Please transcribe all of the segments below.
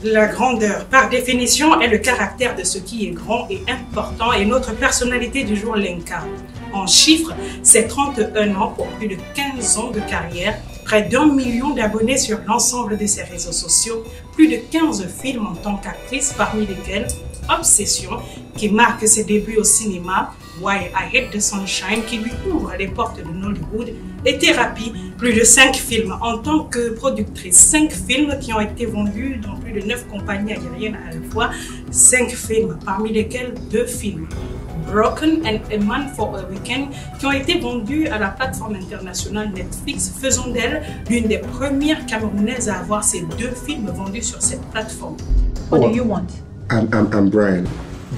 La grandeur, par définition, est le caractère de ce qui est grand et important et notre personnalité du jour l'incarne. En chiffres, c'est 31 ans pour plus de 15 ans de carrière, près d'1 million d'abonnés sur l'ensemble de ses réseaux sociaux, plus de 15 films en tant qu'actrice, parmi lesquels Obsession, qui marque ses débuts au cinéma, Why I Hate the Sunshine, qui lui ouvre les portes de Nollywood, et Thérapie, plus de 5 films en tant que productrice. 5 films qui ont été vendus dans plus de 9 compagnies aériennes à la fois. 5 films, parmi lesquels 2 films, Broken and A Man for a Weekend, qui ont été vendus à la plateforme internationale Netflix, faisant d'elle l'une des premières Camerounaises à avoir ces 2 films vendus sur cette plateforme. What do you want? I'm Brian.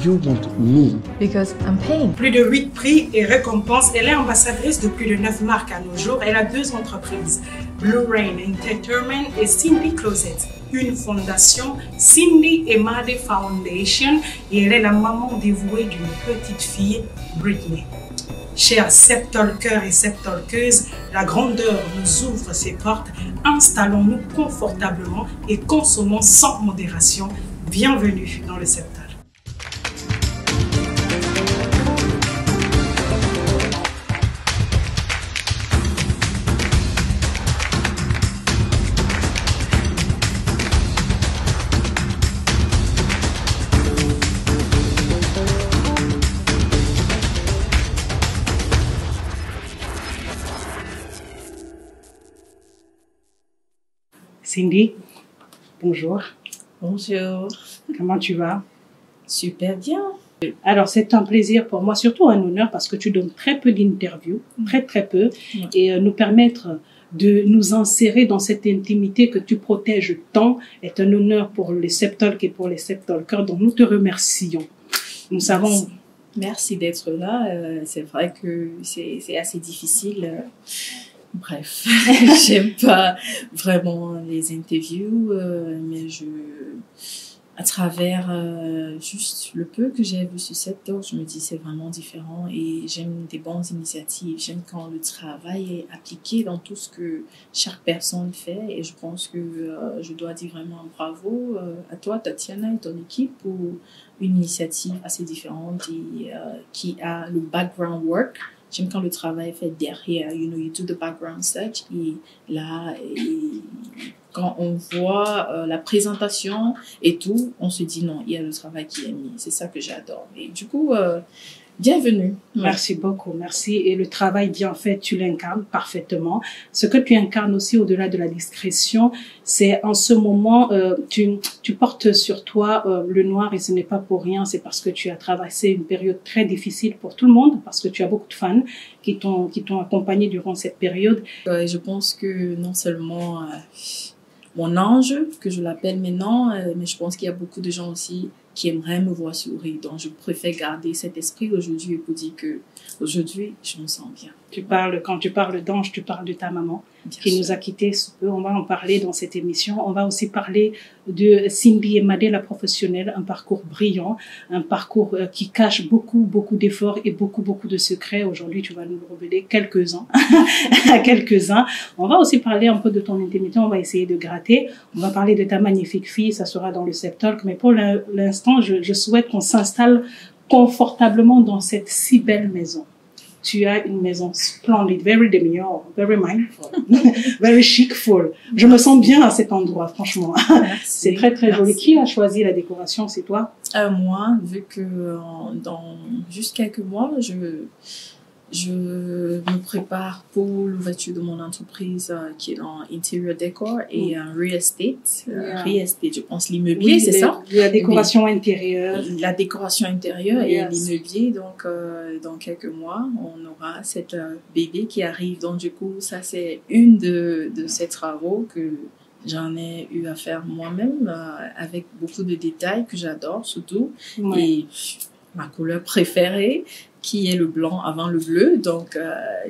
You want me. Because I'm paying. Plus de 8 prix et récompenses, elle est ambassadrice de plus de 9 marques à nos jours. Elle a 2 entreprises, Blue Rain Entertainment et Cindy Closet, une fondation, Cindy Emade Foundation, et elle est la maman dévouée d'une petite fille, Britney. Chers septalkers et septalkeuses, la grandeur nous ouvre ses portes. Installons-nous confortablement et consommons sans modération. Bienvenue dans le Septal. Cindy, bonjour. Bonjour. Comment tu vas? Super bien. Alors, c'est un plaisir pour moi, surtout un honneur, parce que tu donnes très peu d'interviews, très peu, et nous permettre de nous insérer dans cette intimité que tu protèges tant est un honneur pour les septalks et pour les septalkers, donc nous te remercions. Nous savons... Merci d'être là. C'est vrai que c'est assez difficile. Bref, j'aime pas vraiment les interviews, mais à travers juste le peu que j'ai vu sur cette talk, je me dis c'est vraiment différent et j'aime des bonnes initiatives. J'aime quand le travail est appliqué dans tout ce que chaque personne fait et je pense que je dois dire vraiment bravo à toi, Tatiana, et ton équipe pour une initiative assez différente et qui a le background work. J'aime quand le travail est fait derrière, you do the background search et là, quand on voit la présentation et tout, on se dit non, il y a le travail qui est mis. C'est ça que j'adore. Et du coup, bienvenue. Merci beaucoup, merci. Et le travail bien fait, tu l'incarnes parfaitement. Ce que tu incarnes aussi au-delà de la discrétion, c'est en ce moment, tu portes sur toi le noir et ce n'est pas pour rien. C'est parce que tu as traversé une période très difficile pour tout le monde, parce que tu as beaucoup de fans qui t'ont accompagné durant cette période. Je pense que non seulement mon ange, que je l'appelle maintenant, mais je pense qu'il y a beaucoup de gens aussi qui aimeraient me voir sourire. Donc, je préfère garder cet esprit aujourd'hui pour dire que aujourd'hui, je me sens bien. Quand tu parles d'ange, tu parles de ta maman Bien qui sûr. nous a quittés sous peu. On va en parler dans cette émission. On va aussi parler de Cindy Emade, la professionnelle, un parcours brillant, un parcours qui cache beaucoup d'efforts et beaucoup de secrets. Aujourd'hui, tu vas nous révéler quelques-uns. quelques-uns. On va aussi parler un peu de ton intimité. On va essayer de gratter. On va parler de ta magnifique fille. Ça sera dans le Septalk. Mais pour l'instant, je souhaite qu'on s'installe confortablement dans cette si belle maison. Tu as une maison splendide, very demure, very mindful, very chicful. Je me sens bien à cet endroit, franchement. C'est très joli. Merci. Qui a choisi la décoration? C'est toi? Moi, vu que dans juste quelques mois, je me prépare pour l'ouverture de mon entreprise qui est dans Interior Decor et Real Estate. Real Estate, je pense l'immobilier, Oui, c'est ça? La décoration intérieure. La décoration intérieure Yes. et l'immobilier. Donc, dans quelques mois, on aura cette bébé qui arrive. Donc, du coup, ça, c'est une de ces travaux que j'en ai eu à faire moi-même avec beaucoup de détails que j'adore surtout. Ouais. Et ma couleur préférée, qui est le blanc avant le bleu. Donc,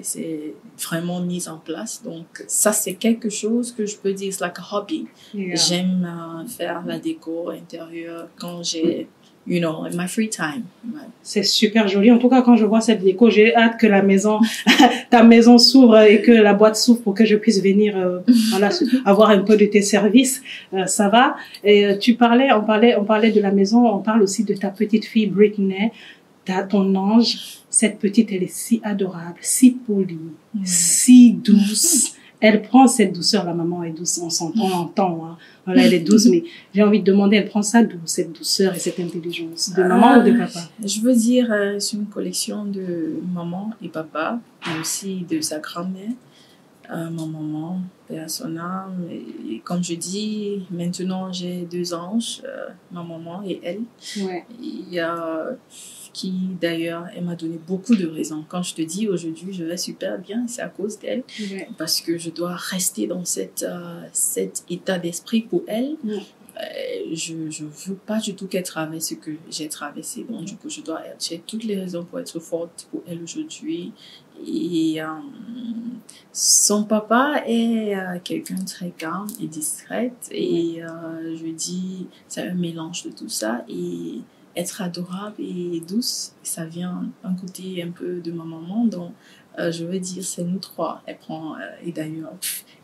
c'est vraiment mis en place. Donc, ça, c'est quelque chose que je peux dire, c'est like a hobby. Yeah. J'aime faire la déco intérieure quand j'ai you know, in my free time. Ouais. C'est super joli. En tout cas, quand je vois cette déco, j'ai hâte que la maison, ta maison s'ouvre et que la boîte s'ouvre pour que je puisse venir, voilà, avoir un peu de tes services. Ça va. Et on parlait de la maison. On parle aussi de ta petite fille Britney, ton ange. Cette petite, elle est si adorable, si polie, si douce. Elle prend cette douceur, la maman est douce, on l'entend, hein. Voilà, elle est douce, mais j'ai envie de demander, elle prend ça d'où, cette douceur et cette intelligence? De maman ou de papa? Je veux dire, c'est une collection de maman et papa, mais aussi de sa grand-mère. Ma maman, paix à son âme. Et comme je dis, maintenant j'ai 2 anges, ma maman et elle. Ouais. Qui d'ailleurs, elle m'a donné beaucoup de raisons. Quand je te dis aujourd'hui, je vais super bien, c'est à cause d'elle. Ouais. Parce que je dois rester dans cet état d'esprit pour elle. Ouais. Je veux pas du tout qu'elle traverse ce que j'ai traversé. Donc, du coup, j'ai toutes les raisons pour être forte pour elle aujourd'hui. Et son papa est quelqu'un de très calme et discrète. Et je dis, c'est un mélange de tout ça. Et être adorable et douce, ça vient un côté un peu de ma maman. Donc, je veux dire, c'est nous 3. Elle prend, et d'ailleurs,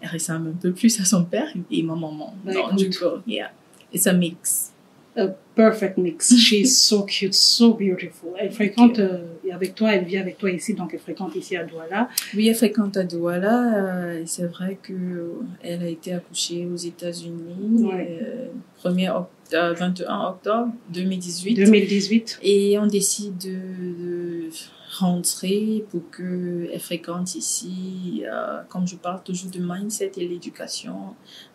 elle ressemble un peu plus à son père et ma maman. Donc, du coup, yeah. It's a mix. A perfect mix. She's so cute, so beautiful. Elle fréquente avec toi, elle vit avec toi ici, donc elle fréquente ici à Douala. Oui, elle fréquente à Douala. C'est vrai que elle a été accouchée aux États-Unis. Ouais. 21 octobre 2018. Et on décide de rentrer pour qu'elle fréquente ici. Comme je parle toujours de mindset et l'éducation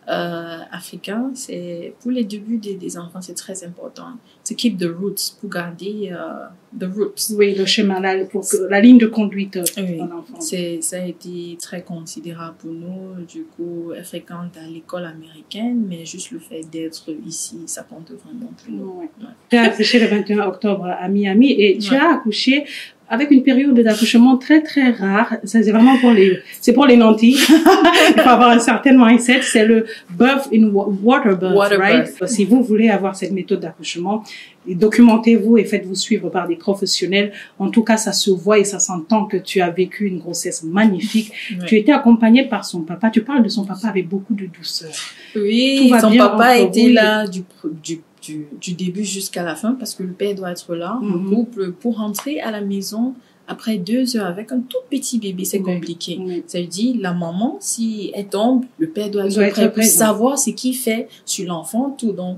africaine, c'est pour les débuts des enfants, c'est très important. To keep the roots, pour garder the roots. Oui, le chemin, la ligne de conduite oui, en enfant. Ça a été très considérable pour nous. Du coup, elle fréquente à l'école américaine, mais juste le fait d'être ici, ça compte vraiment pour nous. Ouais. Ouais. Tu as accouché le 21 octobre à Miami et tu as accouché avec une période d'accouchement très très rare. Ça, c'est vraiment pour les nantis. Il faut avoir un certain mindset. C'est le birth in water birth, right? Si vous voulez avoir cette méthode d'accouchement, documentez-vous et faites-vous suivre par des professionnels. En tout cas, ça se voit et ça s'entend que tu as vécu une grossesse magnifique. Ouais. Tu étais accompagnée par son papa. Tu parles de son papa avec beaucoup de douceur. Oui, son papa était là du début jusqu'à la fin parce que le père doit être là. Le couple, pour rentrer à la maison après 2 heures avec un tout petit bébé, c'est compliqué. Ça veut dire, la maman, si elle tombe, le père doit être prêt pour savoir ce qu'il fait sur l'enfant, tout. Donc,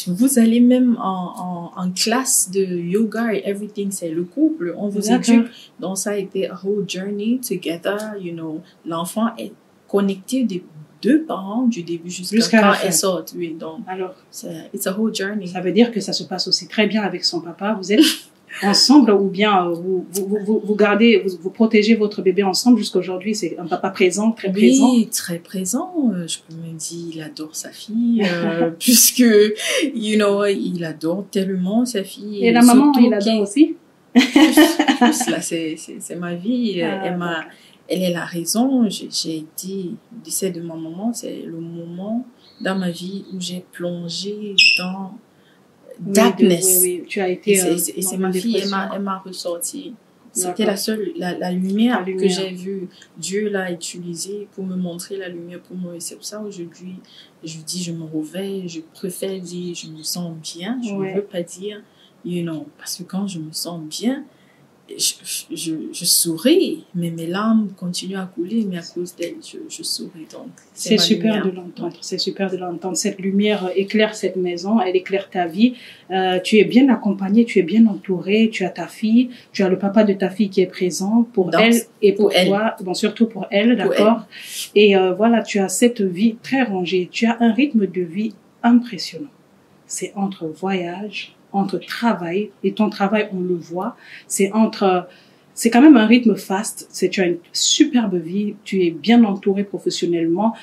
vous allez même en classe de yoga et everything, c'est le couple, on vous éduque. Donc, ça a été a whole journey together, you know. L'enfant est connecté des 2 parents du début jusqu'à quand elle sort. Oui, donc, alors, it's a whole journey. Ça veut dire que ça se passe aussi très bien avec son papa. Vous êtes ensemble ou bien vous gardez, vous protégez votre bébé ensemble jusqu'aujourd'hui? C'est un papa présent, très présent? Oui, très présent. Je peux me dire, il adore sa fille, puisque, you know, il adore tellement sa fille. Et la maman, il adore aussi? Là, c'est ma vie. Elle est la raison. J'ai été, le décès de ma maman, c'est le moment dans ma vie où j'ai plongé dans darkness. Oui, tu as été. Et c'est ma fille, elle m'a ressorti. C'était la lumière que j'ai vue. Dieu l'a utilisée pour me montrer la lumière pour moi. Et c'est pour ça aujourd'hui, je dis, je me réveille, je préfère dire, je me sens bien. Je ne veux pas dire, you know, parce que quand je me sens bien, je souris, mais mes larmes continuent à couler, mais à cause d'elle, je souris. Donc, c'est super de l'entendre. C'est super de l'entendre. Cette lumière éclaire cette maison, elle éclaire ta vie. Tu es bien accompagnée, tu es bien entourée, tu as ta fille, tu as le papa de ta fille qui est présent pour elle et pour toi, bon, surtout pour elle, d'accord? Et voilà, tu as cette vie très rangée. Tu as un rythme de vie impressionnant. C'est entre voyage, entre travail, et ton travail, on le voit, c'est quand même un rythme faste, tu as une superbe vie, tu es bien entouré professionnellement,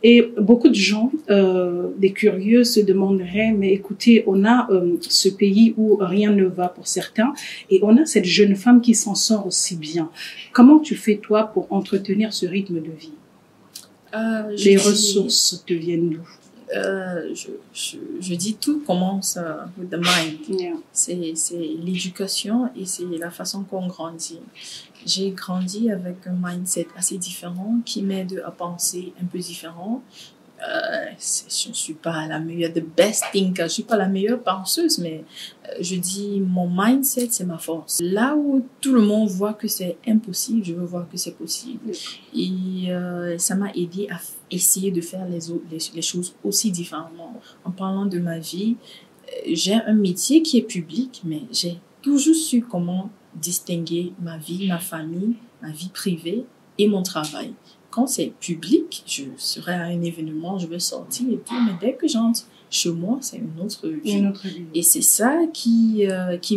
et beaucoup de gens, des curieux se demanderaient, mais écoutez, on a ce pays où rien ne va pour certains, et on a cette jeune femme qui s'en sort aussi bien. Comment tu fais, toi, pour entretenir ce rythme de vie? Les ressources te viennent d'où? je dis tout commence with the mind. Yeah. C'est l'éducation et c'est la façon qu'on grandit. J'ai grandi avec un mindset assez différent qui m'aide à penser un peu différent. Je ne suis pas la meilleure, the best thinker, je suis pas la meilleure penseuse, mais je dis mon mindset, c'est ma force. Là où tout le monde voit que c'est impossible, je veux voir que c'est possible. Et ça m'a aidé à essayer de faire les choses aussi différemment. En parlant de ma vie, j'ai un métier qui est public, mais j'ai toujours su comment distinguer ma vie, ma famille, ma vie privée et mon travail. Quand c'est public, je serai à un événement, je vais sortir et tout, mais dès que j'entre chez moi, c'est une autre vie. Une autre vie. Et c'est ça qui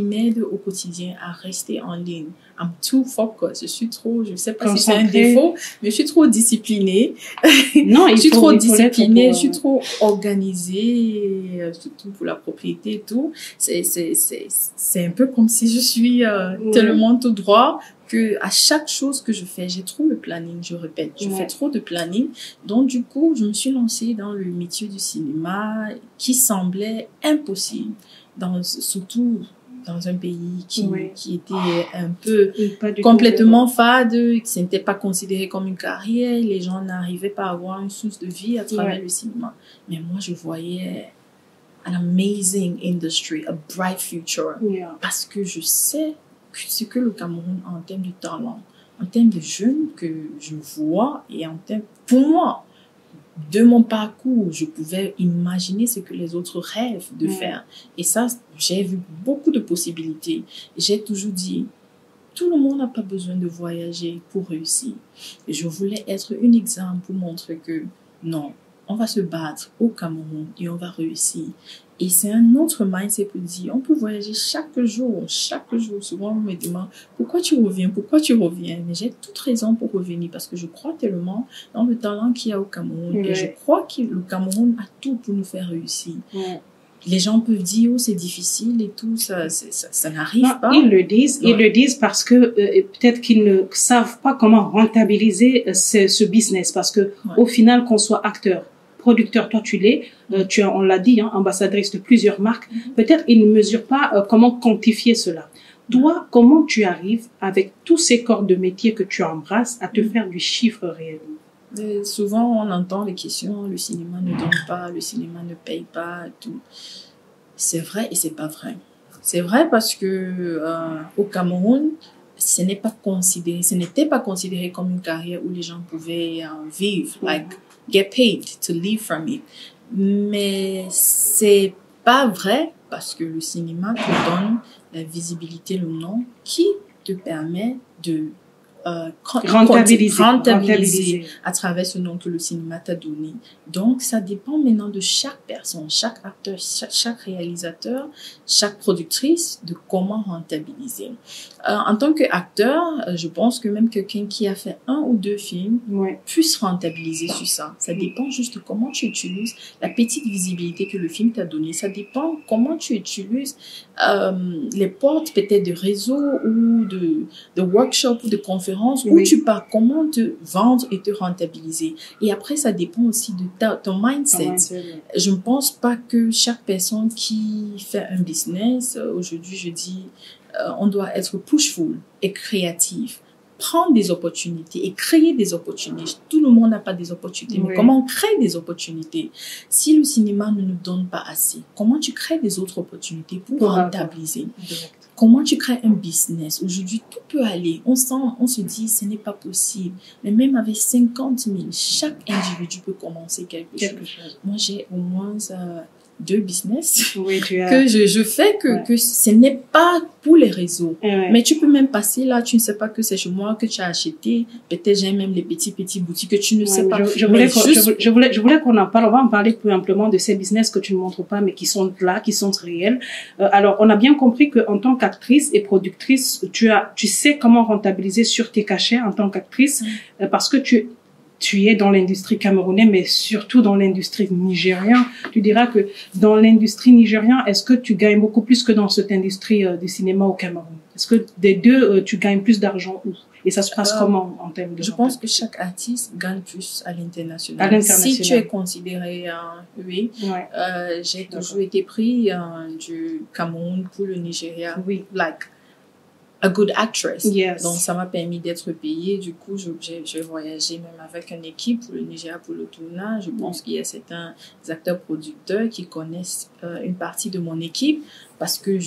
m'aide au quotidien à rester en ligne. I'm too focused. Je suis trop, je sais pas si c'est un défaut, mais je suis trop disciplinée. Non, je suis trop disciplinée, pour... je suis trop organisée, surtout pour la propriété et tout. C'est un peu comme si je suis tellement tout droit que à chaque chose que je fais, j'ai trop le planning, je répète, je fais trop de planning. Donc, du coup, je me suis lancée dans le métier du cinéma qui semblait impossible, surtout dans un pays qui était un peu complètement fade, qui n'était pas considéré comme une carrière, les gens n'arrivaient pas à avoir une source de vie à travers le cinéma. Mais moi, je voyais an amazing industry, a bright future, parce que je sais ce que le Cameroun a en termes de talent, en termes de jeunes que je vois et en termes, pour moi, de mon parcours, je pouvais imaginer ce que les autres rêvent de faire. Et ça, j'ai vu beaucoup de possibilités. J'ai toujours dit, tout le monde n'a pas besoin de voyager pour réussir. Et je voulais être un exemple pour montrer que non, on va se battre au Cameroun et on va réussir. Et c'est un autre mindset pour dire, on peut voyager chaque jour. Souvent, on me demande, pourquoi tu reviens? Mais j'ai toute raison pour revenir parce que je crois tellement dans le talent qu'il y a au Cameroun. Et je crois que le Cameroun a tout pour nous faire réussir. Les gens peuvent dire, oh, c'est difficile et tout, ça n'arrive pas. Ils le disent parce que peut-être qu'ils ne savent pas comment rentabiliser ce business parce que au final, qu'on soit acteur, producteur, toi tu l'es, on l'a dit, ambassadrice de plusieurs marques, peut-être ils ne mesurent pas comment quantifier cela. Toi, comment tu arrives avec tous ces corps de métier que tu embrasses à te faire du chiffre réel? Souvent, on entend les questions, le cinéma ne donne pas, le cinéma ne paye pas, tout. C'est vrai et c'est pas vrai. C'est vrai parce que au Cameroun, ce n'était pas considéré comme une carrière où les gens pouvaient vivre, like get paid to live from it. Mais c'est pas vrai parce que le cinéma te donne la visibilité, le nom qui te permet de rentabiliser à travers ce nom que le cinéma t'a donné. Donc, ça dépend maintenant de chaque personne, chaque acteur, chaque réalisateur, chaque productrice, de comment rentabiliser. En tant qu'acteur, je pense que même quelqu'un qui a fait 1 ou 2 films puisse rentabiliser sur ça. Ça dépend juste de comment tu utilises la petite visibilité que le film t'a donnée. Ça dépend comment tu utilises les portes peut-être de réseaux ou de workshops ou de conférences où tu pars, comment te vendre et te rentabiliser. Et après, ça dépend aussi de ton mindset. Je ne pense pas que chaque personne qui fait un business, aujourd'hui je dis, on doit être pushful et créatif. Prendre des opportunités et créer des opportunités. Tout le monde n'a pas des opportunités, mais comment on crée des opportunités? Si le cinéma ne nous donne pas assez, comment tu crées des autres opportunités pour rentabiliser? Comment tu crées un business? Aujourd'hui, tout peut aller. On se dit, ce n'est pas possible. Mais même avec 50 000, chaque individu peut commencer quelque chose. Moi, j'ai au moins 2 business que je fais que ce n'est pas pour les réseaux. Mais tu peux même passer là, tu ne sais pas que c'est chez moi que tu as acheté. Peut-être j'ai même les petits boutiques que tu ne sais pas. Je voulais qu'on en parle. On va en parler plus amplement de ces business que tu ne montres pas, mais qui sont là, qui sont réels. Alors, on a bien compris que en tant qu'actrice et productrice, tu sais comment rentabiliser sur tes cachets en tant qu'actrice, parce que tu es dans l'industrie camerounaise, mais surtout dans l'industrie nigériane. Tu diras que dans l'industrie nigériane, est-ce que tu gagnes beaucoup plus que dans cette industrie du cinéma au Cameroun? Est-ce que des deux, tu gagnes plus d'argent où? Et ça se passe comment en termes de Je pense que chaque artiste gagne plus à l'international. À l'international. Si tu es considéré, oui, Ouais. j'ai toujours été pris du Cameroun pour le Nigeria, Oui. like a good actress. Yes. Donc ça m'a permis d'être payée. Du coup, j'ai voyagé même avec une équipe pour le Nigeria pour le tournage. Je pense qu'il y a certains acteurs producteurs qui connaissent une partie de mon équipe parce que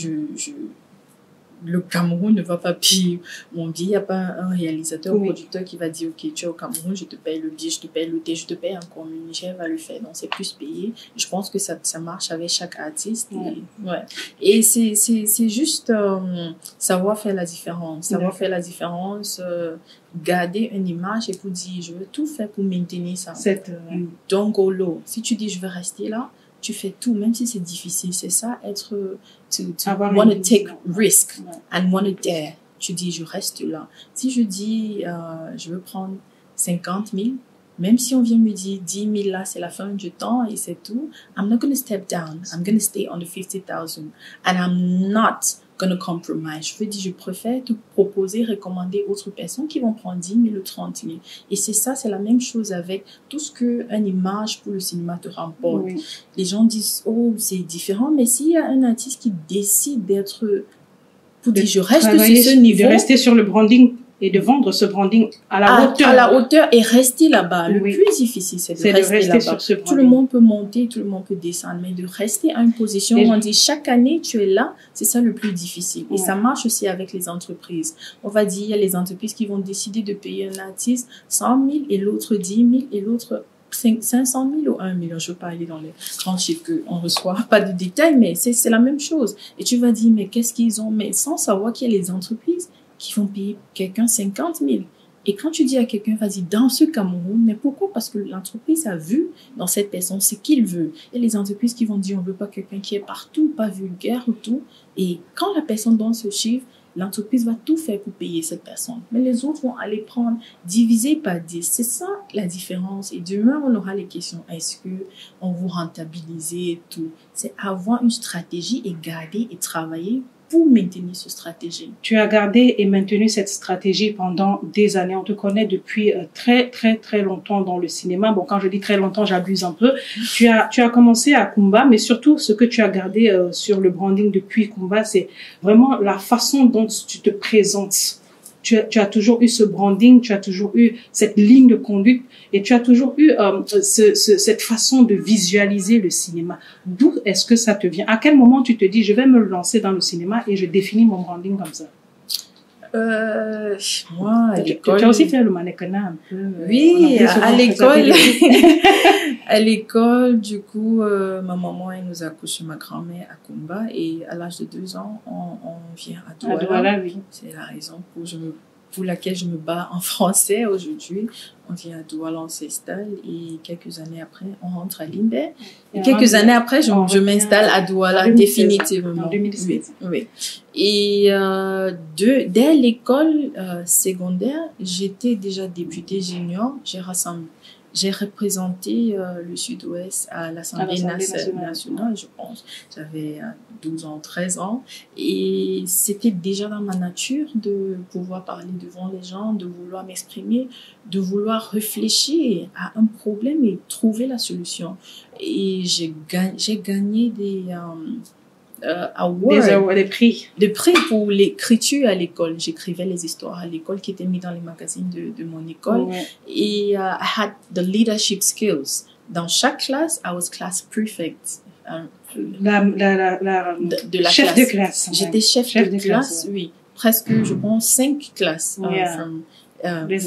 le Cameroun ne va pas payer mon billet. Il n'y a pas un réalisateur ou producteur qui va dire ok, tu es au Cameroun, je te paye le billet, je te paye l'hôtel, je te paye encore. Le Niger va le faire, donc c'est plus payé. Je pense que ça marche avec chaque artiste. Et c'est juste savoir faire la différence. Savoir faire la différence, garder une image et pour dire je veux tout faire pour maintenir ça. Don't go low. Si tu dis je veux rester là, tu fais tout, même si c'est difficile. C'est ça, être, to want to take risk and want to dare. Tu dis, je reste là. Si je dis, je veux prendre 50 000, même si on vient me dire 10 000 là, c'est la fin du temps et c'est tout, I'm not going to step down. I'm going to stay on the 50,000. And I'm not going to compromise. Je veux dire, je préfère te proposer, recommander autres personnes qui vont prendre 10 000 ou 30 000. Et c'est ça, c'est la même chose avec tout ce qu'une image pour le cinéma te rapporte. Oui. Les gens disent, oh, c'est différent, mais s'il y a un artiste qui décide d'être, pour dire, je reste sur ce niveau. De rester sur le branding et de vendre ce branding à la hauteur. À la hauteur et rester là-bas. Le plus difficile, c'est de rester là-bas. Tout le monde peut monter, tout le monde peut descendre, mais de rester à une position où on dit chaque année tu es là, c'est ça le plus difficile. Et ça marche aussi avec les entreprises. On va dire, il y a les entreprises qui vont décider de payer un artiste 100 000 et l'autre 10 000 et l'autre 500 000 ou 1 million. Je ne veux pas aller dans les grands chiffres qu'on ne reçoit pas de détails, mais c'est la même chose. Et tu vas dire, mais qu'est-ce qu'ils ont? Mais sans savoir qu'il y a les entreprises qui vont payer quelqu'un 50 000. Et quand tu dis à quelqu'un, vas-y, dans ce Cameroun, mais pourquoi? Parce que l'entreprise a vu dans cette personne ce qu'il veut. Et les entreprises qui vont dire, on veut pas quelqu'un qui est partout, pas vulgaire ou tout. Et quand la personne donne ce chiffre, l'entreprise va tout faire pour payer cette personne. Mais les autres vont aller prendre, diviser par 10. C'est ça la différence. Et demain, on aura les questions. Est-ce que on vous rentabilise et tout? C'est avoir une stratégie et garder et travailler pour maintenir cette stratégie. Tu as gardé et maintenu cette stratégie pendant des années. On te connaît depuis très, très, très longtemps dans le cinéma. Bon, quand je dis très longtemps, j'abuse un peu. Tu as commencé à Kumba, mais surtout, ce que tu as gardé sur le branding depuis Kumba, c'est vraiment la façon dont tu te présentes. Tu as toujours eu ce branding, tu as toujours eu cette ligne de conduite et tu as toujours eu cette façon de visualiser le cinéma. D'où est-ce que ça te vient? À quel moment tu te dis, je vais me lancer dans le cinéma et je définis mon branding comme ça? Moi, à l'école... Tu as aussi fait le mannequinat un peu. Oui, à l'école. À l'école, du coup, ma maman, elle nous a accouché ma grand-mère à Kumba et à l'âge de 2 ans, on vient à Douala. À Douala, oui. C'est la raison pour laquelle je me bats en français aujourd'hui. On vient à Douala, on s'installe et quelques années après, on rentre à Limbe. Et quelques années après, je m'installe à Douala définitivement. En 2016. Oui. Et dès l'école secondaire, j'étais déjà députée junior. J'ai représenté le Sud-Ouest à l'Assemblée nationale, je pense. J'avais 12 ans, 13 ans. Et c'était déjà dans ma nature de pouvoir parler devant les gens, de vouloir m'exprimer, de vouloir réfléchir à un problème et trouver la solution. Et j'ai gagné des des prix pour l'écriture à l'école. J'écrivais les histoires à l'école qui étaient mises dans les magazines de mon école. Et I had the leadership skills. Dans chaque classe, I was class prefect. De la chef classe. De classe. J'étais chef de classe, oui. Presque, je pense, 5 classes.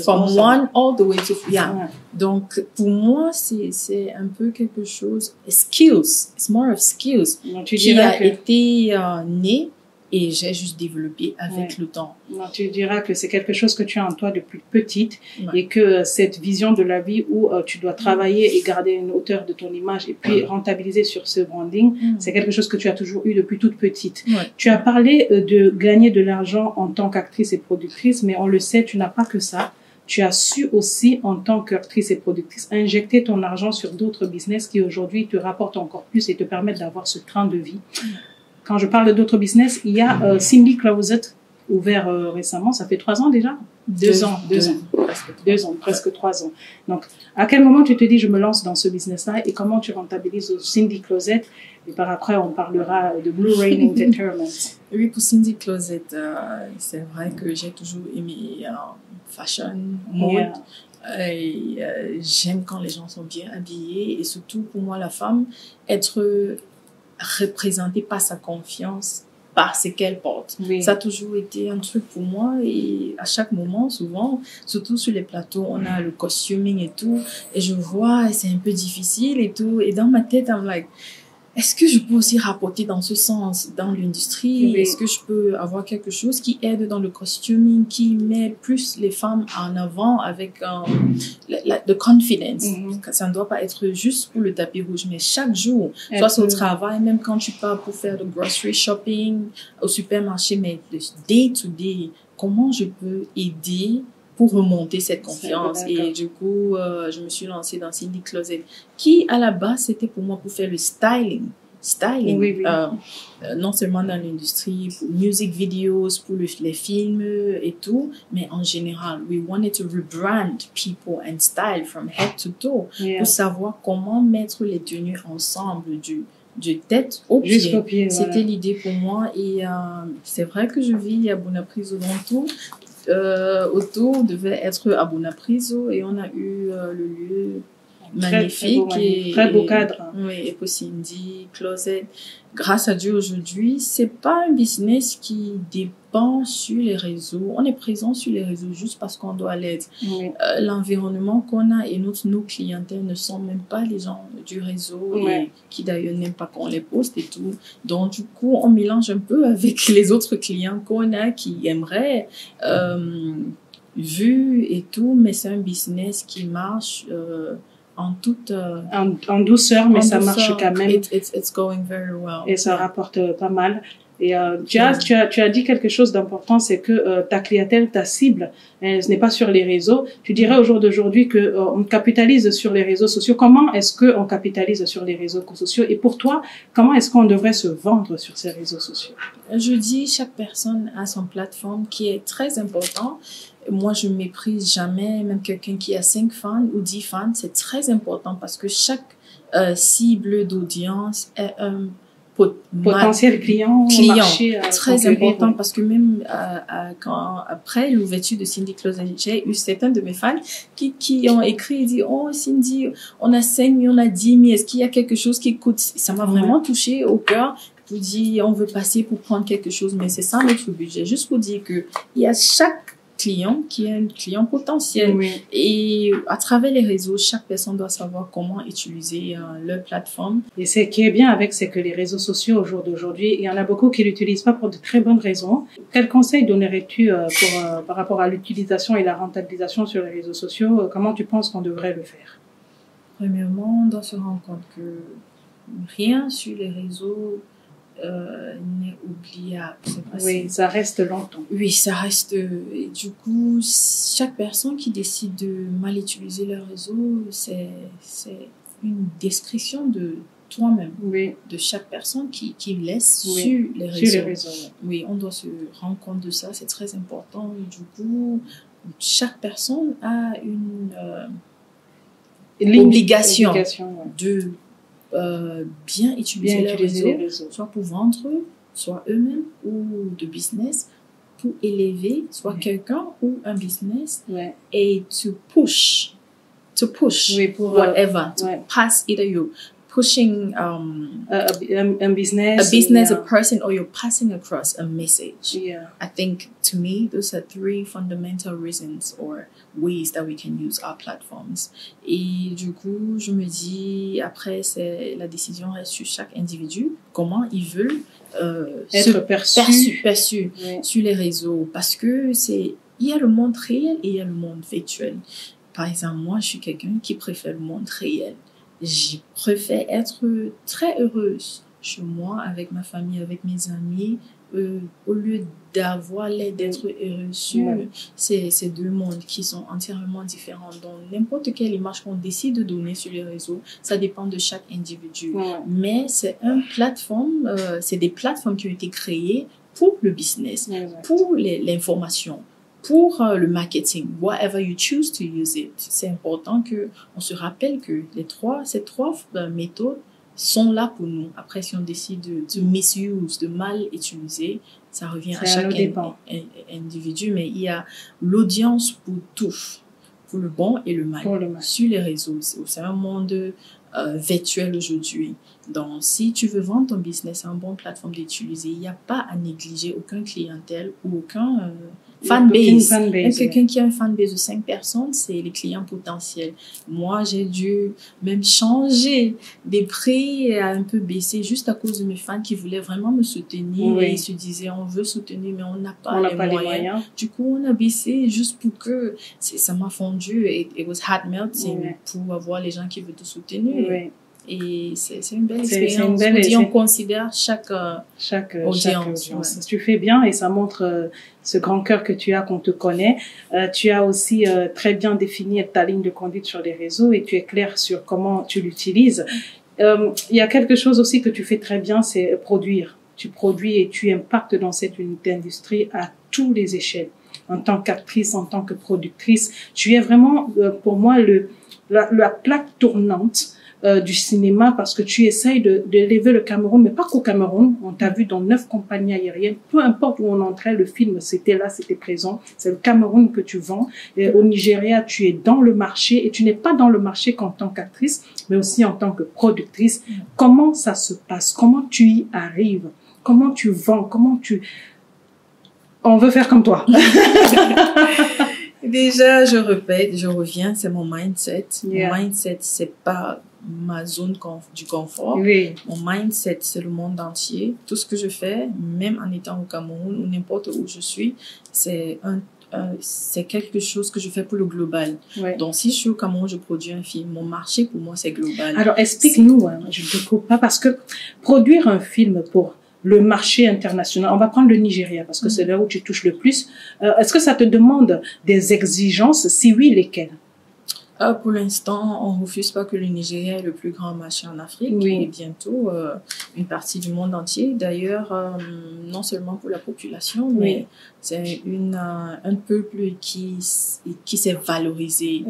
From 1 all the way to 4. Donc, pour moi, c'est un peu quelque chose, skills, it's more of skills, qui a été né et j'ai juste développé avec le temps. Non, tu diras que c'est quelque chose que tu as en toi depuis petite et que cette vision de la vie où tu dois travailler et garder une hauteur de ton image et puis rentabiliser sur ce branding, c'est quelque chose que tu as toujours eu depuis toute petite. Tu as parlé de gagner de l'argent en tant qu'actrice et productrice, mais on le sait, tu n'as pas que ça. Tu as su aussi, en tant qu'actrice et productrice, injecter ton argent sur d'autres business qui aujourd'hui te rapportent encore plus et te permettent d'avoir ce train de vie. Quand je parle d'autres business, il y a Cindy Closet ouvert récemment. Ça fait 3 ans déjà? 2 ans. Presque 3 ans. Donc, à quel moment tu te dis, je me lance dans ce business-là et comment tu rentabilises Cindy Closet? Et par après, on parlera de Blue Rain Entertainment. Oui, pour Cindy Closet, c'est vrai que j'ai toujours aimé fashion, mode. Yeah. Et j'aime quand les gens sont bien habillés et surtout pour moi la femme être représentée par sa confiance, par ce qu'elle porte. Oui. Ça a toujours été un truc pour moi et à chaque moment souvent, surtout sur les plateaux, on a le costuming et tout et je vois c'est un peu difficile et tout et dans ma tête I'm like est-ce que je peux aussi rapporter dans ce sens dans l'industrie? Oui. Est-ce que je peux avoir quelque chose qui aide dans le costuming, qui met plus les femmes en avant avec de confidence? Ça ne doit pas être juste pour le tapis rouge, mais chaque jour, soit c'est au travail, même quand tu pars pour faire le grocery shopping, au supermarché, mais de day to day, comment je peux aider pour remonter cette confiance. Et du coup, je me suis lancée dans Cindy Closet, qui à la base, c'était pour moi pour faire le styling. Oui. Non seulement dans l'industrie, pour music videos, pour les films et tout, mais en général, we wanted to rebrand people and style from head to toe, pour savoir comment mettre les tenues ensemble du tête au pied. Jusqu'au pied, C'était voilà. l'idée pour moi et c'est vrai que je vis à Bonapriso Lonto. Autour devait être à Bonapriso et on a eu le lieu magnifique très beau cadre. Oui, et pour Cindy Closet, grâce à Dieu aujourd'hui, c'est pas un business qui dépend sur les réseaux. On est présent sur les réseaux juste parce qu'on doit l'être. Oui. L'environnement qu'on a et nos clientèles ne sont même pas les gens du réseau et qui d'ailleurs n'aiment pas qu'on les poste et tout. Donc du coup, on mélange un peu avec les autres clients qu'on a qui aimeraient vu et tout, mais c'est un business qui marche en toute en douceur, mais ça douceur. marche quand même. It's going very well. Et ça rapporte pas mal. Et tu as dit quelque chose d'important, c'est que ta clientèle, ta cible, ce n'est pas sur les réseaux. Tu dirais au jour d'aujourd'hui que on capitalise sur les réseaux sociaux. Comment est-ce que on capitalise sur les réseaux sociaux? Et pour toi, comment est-ce qu'on devrait se vendre sur ces réseaux sociaux? Je dis chaque personne a son plateforme qui est très important. Moi, je ne méprise jamais, même quelqu'un qui a 5 fans ou 10 fans, c'est très important parce que chaque cible d'audience est un potentiel client marché, très important parce que même après l'ouverture de Cindy Closet, j'ai eu certains de mes fans qui ont écrit et dit oh Cindy, on a 5 000, on a 10 000, est-ce qu'il y a quelque chose qui coûte? Ça m'a vraiment touché au cœur. Pour dire on veut passer pour prendre quelque chose, mais c'est ça notre budget, juste pour dire que il y a chaque client qui est un client potentiel. Oui. Et à travers les réseaux, chaque personne doit savoir comment utiliser leur plateforme. Et ce qui est bien avec, c'est que les réseaux sociaux, au jour d'aujourd'hui, il y en a beaucoup qui l'utilisent pas pour de très bonnes raisons. Quel conseil donnerais-tu par rapport à l'utilisation et la rentabilisation sur les réseaux sociaux? Comment tu penses qu'on devrait le faire? Premièrement, on doit se rendre compte que rien sur les réseaux n'est oubliable. Oui, ça reste longtemps. Oui, ça reste. Et du coup, chaque personne qui décide de mal utiliser le réseau, c'est une description de toi-même, de chaque personne qui laisse sur les réseaux. Sur les réseaux. Oui, on doit se rendre compte de ça, c'est très important. Et du coup, chaque personne a une obligation de bien utiliser les réseaux, soit pour vendre, soit eux-mêmes, ou de business, pour élever soit quelqu'un ou un business, et to push whatever, to pass either you pushing a business, a person, or you're passing across a message. I think to me those are 3 fundamental reasons or ways that we can use our platforms. Et du coup, je me dis, après, c'est la décision reste sur chaque individu, comment il veut être perçu sur les réseaux, parce que il y a le monde réel et il y a le monde virtuel. Par exemple, moi, je suis quelqu'un qui préfère le monde réel. Je préfère être très heureuse chez moi, avec ma famille, avec mes amis, au lieu d'avoir l'air d'être heureux sur ces 2 mondes qui sont entièrement différents. Donc, n'importe quelle image qu'on décide de donner sur les réseaux, ça dépend de chaque individu. Mais c'est des plateformes qui ont été créées pour le business, pour l'information, pour le marketing, whatever you choose to use it. C'est important que on se rappelle que ces trois méthodes sont là pour nous. Après, si on décide de misuse, de mal utiliser, ça revient à chaque individu, mais il y a l'audience pour tout, pour le bon et le mal, sur les réseaux. C'est un monde virtuel aujourd'hui. Donc, si tu veux vendre ton business, c'est une bonne plateforme d'utiliser. Il n'y a pas à négliger aucune clientèle ou aucun fanbase. Quelqu'un qui a une fanbase de 5 personnes, c'est les clients potentiels. Moi, j'ai dû même changer des prix et un peu baisser juste à cause de mes fans qui voulaient vraiment me soutenir. Et ils se disaient, on veut soutenir, mais on n'a pas les moyens. Du coup, on a baissé juste pour que ça m'a fondu. It was heart melting pour avoir les gens qui veulent te soutenir. Et c'est une belle expérience. On considère chaque audience. Tu fais bien et ça montre ce grand cœur que tu as, qu'on te connaît. Tu as aussi très bien défini ta ligne de conduite sur les réseaux et tu es clair sur comment tu l'utilises. Il y a quelque chose aussi que tu fais très bien, c'est produire. Tu produis et tu impactes dans cette unité d'industrie à tous les échelles. En tant qu'actrice, en tant que productrice, tu es vraiment, pour moi, la plaque tournante du cinéma parce que tu essayes d'élever le Cameroun, mais pas qu'au Cameroun. On t'a vu dans 9 compagnies aériennes. Peu importe où on entrait, le film, c'était là, c'était présent. C'est le Cameroun que tu vends. Et au Nigeria, tu es dans le marché et tu n'es pas dans le marché qu'en tant qu'actrice, mais aussi en tant que productrice. Comment ça se passe? Comment tu y arrives? Comment tu vends? On veut faire comme toi. Déjà, je répète, je reviens, c'est mon mindset. Mon mindset, c'est pas ma zone du confort. Mon mindset, c'est le monde entier. Tout ce que je fais, même en étant au Cameroun ou n'importe où je suis, c'est quelque chose que je fais pour le global. Donc, si je suis au Cameroun, je produis un film. Mon marché, pour moi, c'est global. Alors, explique-nous, je ne te coupe pas, parce que produire un film pour le marché international, on va prendre le Nigeria, parce que c'est là où tu touches le plus. Est-ce que ça te demande des exigences? Si oui, lesquelles? Pour l'instant, on refuse pas que le Nigeria est le plus grand marché en Afrique et bientôt une partie du monde entier. D'ailleurs, non seulement pour la population, mais c'est un peuple qui s'est valorisé.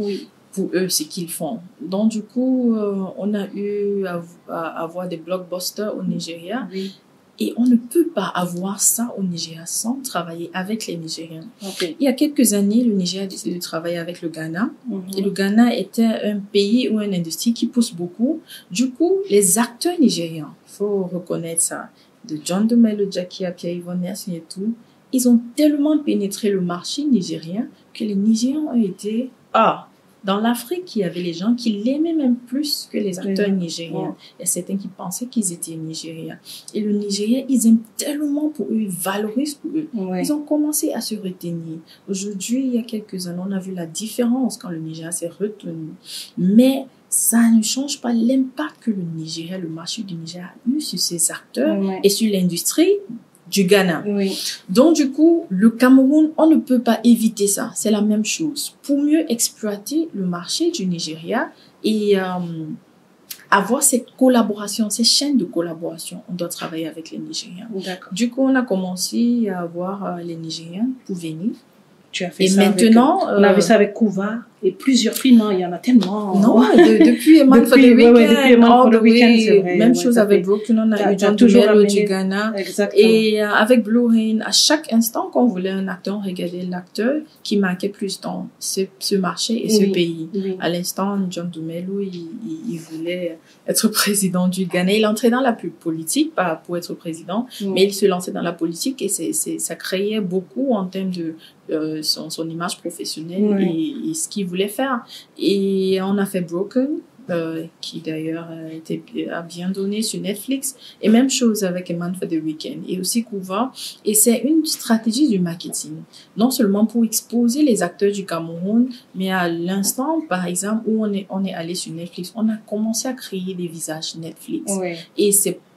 Pour eux, ce qu'ils font. Donc, du coup, on a eu à avoir des blockbusters au Nigeria. Et on ne peut pas avoir ça au Nigeria sans travailler avec les Nigériens. Il y a quelques années, le Nigeria a décidé de travailler avec le Ghana. Et le Ghana était un pays ou une industrie qui pousse beaucoup. Du coup, les acteurs nigériens, il faut reconnaître ça, de John Dumelo, Jackie Appiah, Yvonne Nelson et tout, ils ont tellement pénétré le marché nigérien que les Nigériens ont été... Dans l'Afrique, il y avait les gens qui l'aimaient même plus que les acteurs nigériens. Il y a certains qui pensaient qu'ils étaient nigériens. Et le Nigeria, ils aiment tellement pour eux, ils valorisent pour eux. Ils ont commencé à se retenir. Aujourd'hui, il y a quelques années, on a vu la différence quand le Nigeria s'est retenu. Mais ça ne change pas l'impact que le marché du Nigeria a eu sur ses acteurs et sur l'industrie du Ghana. Donc, du coup, le Cameroun, on ne peut pas éviter ça. C'est la même chose. Pour mieux exploiter le marché du Nigeria et avoir ces collaborations, ces chaînes de collaboration, on doit travailler avec les Nigériens. Du coup, on a commencé à avoir les Nigériens pour venir. Tu as fait ça maintenant, on a vu ça avec Kouva et plusieurs films, il y en a tellement. Non, depuis Eman for the Weekend, c'est vrai. Même chose avec Broken, on a eu John Dumelo du Ghana. Et avec Blue Rain, à chaque instant qu'on voulait un acteur, on regardait l'acteur qui marquait plus dans ce marché et ce pays. À l'instant, John Dumelo, il voulait être président du Ghana. Il entrait dans la politique, pas pour être président, mais il se lançait dans la politique et ça créait beaucoup en termes de son image professionnelle et ce qu'il voulait faire. Et on a fait Broken, qui d'ailleurs a bien donné sur Netflix, et même chose avec A Man for the Weekend et aussi Kouva. Et c'est une stratégie du marketing, non seulement pour exposer les acteurs du Cameroun, mais à l'instant, par exemple, où on est allé sur Netflix, on a commencé à créer des visages Netflix. Et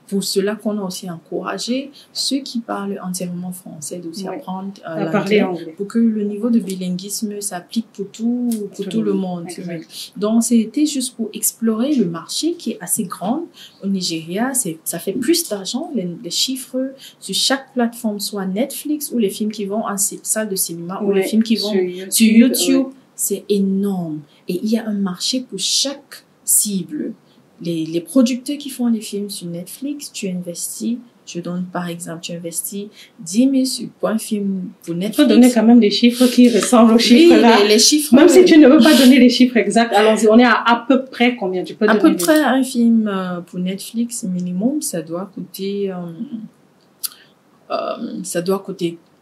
pour cela qu'on a aussi encouragé ceux qui parlent entièrement français d'aussi apprendre parler l'anglais anglais. pour que le niveau de bilinguisme s'applique pour tout le monde. Exact. Donc, c'était juste pour explorer le marché qui est assez grand. Au Nigeria, ça fait plus d'argent, les chiffres sur chaque plateforme, soit Netflix ou les films qui vont en salle de cinéma ou les films qui vont sur YouTube. C'est énorme. Et il y a un marché pour chaque cible. Les producteurs qui font les films sur Netflix, tu investis, je donne par exemple, tu investis 10 000 pour un film pour Netflix. Il faut donner quand même des chiffres qui ressemblent aux chiffres là. Les chiffres. Même si tu ne veux pas donner les chiffres exacts, allons-y, on est à peu près combien tu peux donner? À peu près un film pour Netflix minimum, ça doit coûter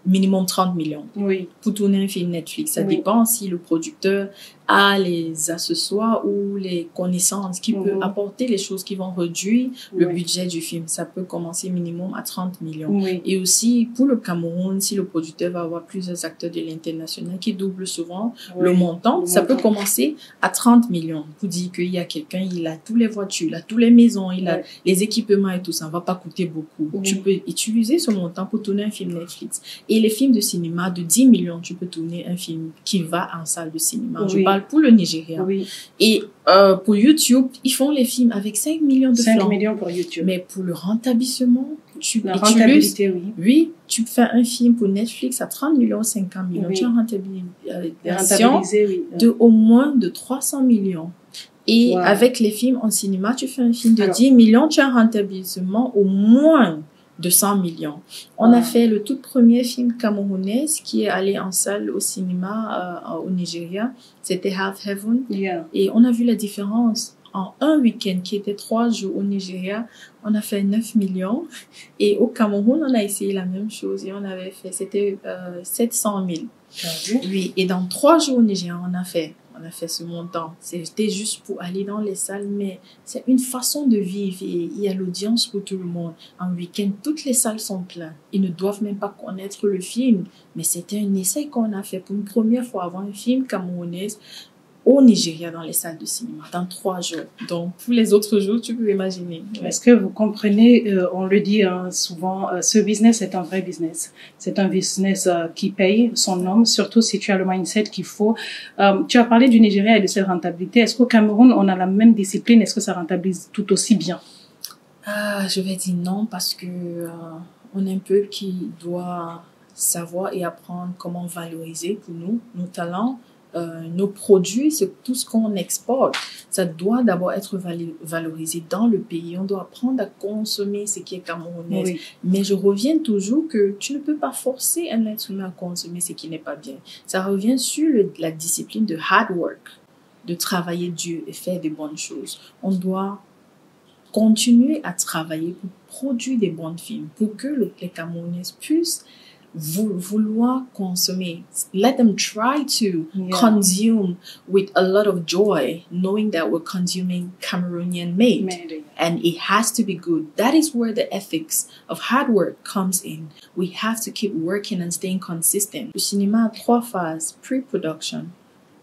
minimum 30 millions. Oui. Pour tourner un film Netflix. Ça dépend si le producteur a les accessoires ou les connaissances qui peuvent apporter les choses qui vont réduire le budget du film. Ça peut commencer minimum à 30 millions. Oui. Et aussi, pour le Cameroun, si le producteur va avoir plusieurs acteurs de l'international qui doublent souvent le montant, ça peut commencer à 30 millions. Pour dire qu'il y a quelqu'un, il a toutes les voitures, il a toutes les maisons, il a les équipements et tout ça. Ça ne va pas coûter beaucoup. Tu peux utiliser ce montant pour tourner un film Netflix. Et les films de cinéma de 10 millions, tu peux tourner un film qui va en salle de cinéma. Je parle pour le Nigeria. Et pour YouTube, ils font les films avec 5 millions de francs. 5 millions pour YouTube. Mais pour le rentablissement, la rentabilité, oui, tu fais un film pour Netflix à 30 millions, 50 millions. Tu as une rentabilisation de au moins de 300 millions. Et avec les films en cinéma, tu fais un film de 10 millions, tu as un rentabilisement au moins de 100 millions. On a fait le tout premier film camerounais qui est allé en salle au cinéma au Nigeria. C'était Half Heaven. Et on a vu la différence. En un week-end qui était 3 jours au Nigeria, on a fait 9 millions. Et au Cameroun, on a essayé la même chose et on avait fait, c'était 700 000. Oui, et dans 3 jours au Nigeria, on a fait ce montant. C'était juste pour aller dans les salles, mais c'est une façon de vivre et il y a l'audience pour tout le monde. En week-end, toutes les salles sont pleines. Ils ne doivent même pas connaître le film, mais c'était un essai qu'on a fait pour une première fois avant un film camerounais au Nigeria dans les salles de cinéma, dans 3 jours. Donc, pour les autres jours, tu peux imaginer. Est-ce que vous comprenez, on le dit souvent, ce business est un vrai business. C'est un business qui paye son nom, surtout si tu as le mindset qu'il faut. Tu as parlé du Nigeria et de cette rentabilité. Est-ce qu'au Cameroun, on a la même discipline? Est-ce que ça rentabilise tout aussi bien? Je vais dire non parce que on est un peuple qui doit savoir et apprendre comment valoriser pour nous, nos talents. Nos produits, c'est tout ce qu'on exporte. Ça doit d'abord être valorisé dans le pays. On doit apprendre à consommer ce qui est camerounais. Mais je reviens toujours que tu ne peux pas forcer un être humain à consommer ce qui n'est pas bien. Ça revient sur la discipline de hard work, de travailler dur et faire des bonnes choses. On doit continuer à travailler pour produire des bons films, pour que les Camerounais puissent vouloir consommer. Let them try to consume with a lot of joy, knowing that we're consuming Cameroonian made. And it has to be good. That is where the ethics of hard work comes in. We have to keep working and staying consistent. Le cinéma a 3 phases: pre-production,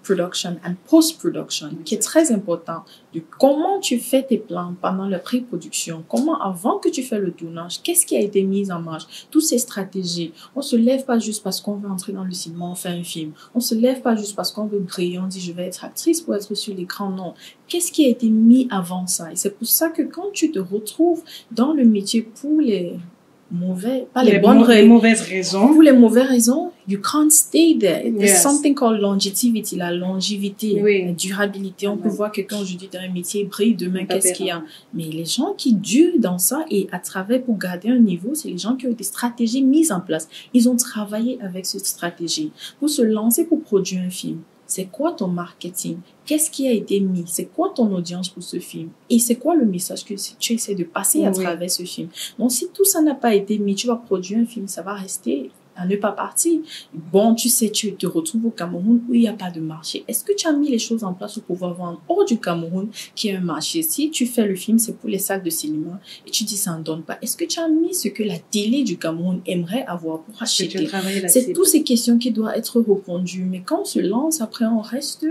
production and post-production, qui est très important. De comment tu fais tes plans pendant la pré-production, comment avant que tu fais le tournage, qu'est-ce qui a été mis en marche, toutes ces stratégies. On se lève pas juste parce qu'on veut entrer dans le cinéma, on fait un film. On se lève pas juste parce qu'on veut briller, on dit je vais être actrice pour être sur l'écran. Non. Qu'est-ce qui a été mis avant ça? Et c'est pour ça que quand tu te retrouves dans le métier pour les mauvaises raisons. Pour les mauvaises raisons, you can't stay there. There's something called longevity, la longévité, la durabilité. On peut voir que quand je dis dans un métier brille demain, qu'est-ce qu'il y a? Mais les gens qui durent dans ça et à travers pour garder un niveau, c'est les gens qui ont des stratégies mises en place. Ils ont travaillé avec cette stratégie pour se lancer pour produire un film. C'est quoi ton marketing? Qu'est-ce qui a été mis? C'est quoi ton audience pour ce film? Et c'est quoi le message que tu essaies de passer à travers ce film? Donc, si tout ça n'a pas été mis, tu vas produire un film, ça va rester à ne pas partir. Bon, tu sais, tu te retrouves au Cameroun où il n'y a pas de marché. Est-ce que tu as mis les choses en place pour pouvoir vendre hors du Cameroun qui est un marché? Si tu fais le film, c'est pour les salles de cinéma et tu dis ça ne donne pas. Est-ce que tu as mis ce que la télé du Cameroun aimerait avoir pour acheter? C'est toutes ces questions qui doivent être répondues. Mais quand on se lance, après on reste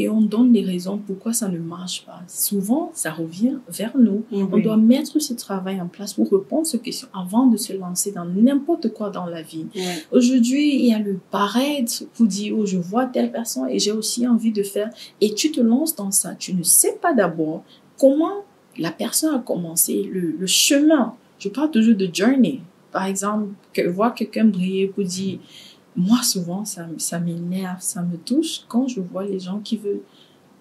et on donne les raisons pourquoi ça ne marche pas. Souvent, ça revient vers nous. On doit mettre ce travail en place pour répondre à ces questions avant de se lancer dans n'importe quoi dans la vie. Aujourd'hui, il y a le paraître pour dire, oh, je vois telle personne et j'ai aussi envie de faire. Et tu te lances dans ça. Tu ne sais pas d'abord comment la personne a commencé, le chemin. Je parle toujours de journey. Par exemple, voir quelqu'un briller pour dire, moi, souvent, ça m'énerve, ça me touche quand je vois les gens qui veulent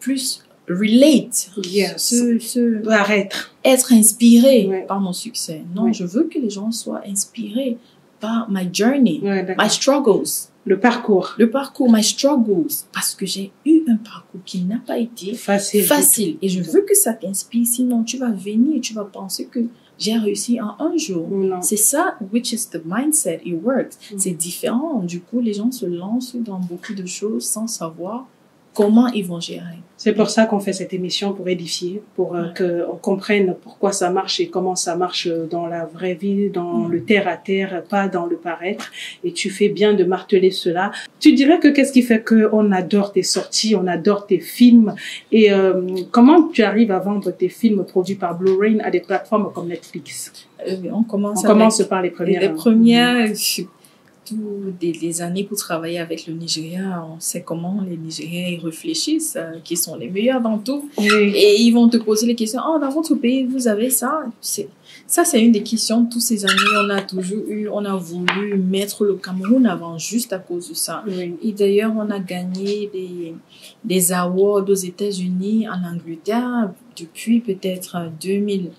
plus relate, être inspirés par mon succès. Non, je veux que les gens soient inspirés par my journey, my struggles. Le parcours, my struggles. Parce que j'ai eu un parcours qui n'a pas été facile. Et je veux que ça t'inspire. Sinon, tu vas venir et tu vas penser que j'ai réussi en un jour. C'est ça, which is the mindset, it works. C'est différent. Du coup, les gens se lancent dans beaucoup de choses sans savoir comment ils vont gérer. C'est pour ça qu'on fait cette émission, pour édifier, pour qu'on comprenne pourquoi ça marche et comment ça marche dans la vraie vie, dans le terre-à-terre, pas dans le paraître. Et tu fais bien de marteler cela. Tu dirais que qu'est-ce qui fait qu'on adore tes sorties, on adore tes films, et comment tu arrives à vendre tes films produits par Blue Rain à des plateformes comme Netflix? On commence par les premières. Les premières... Des années pour travailler avec le Nigeria, on sait comment les Nigériens ils réfléchissent, qui sont les meilleurs dans tout. Et ils vont te poser les questions. Oh, dans votre pays, vous avez ça? Ça, c'est une des questions. Toutes ces années, on a voulu mettre le Cameroun avant juste à cause de ça. Et d'ailleurs, on a gagné des awards aux États-Unis, en Angleterre, depuis peut-être 2000.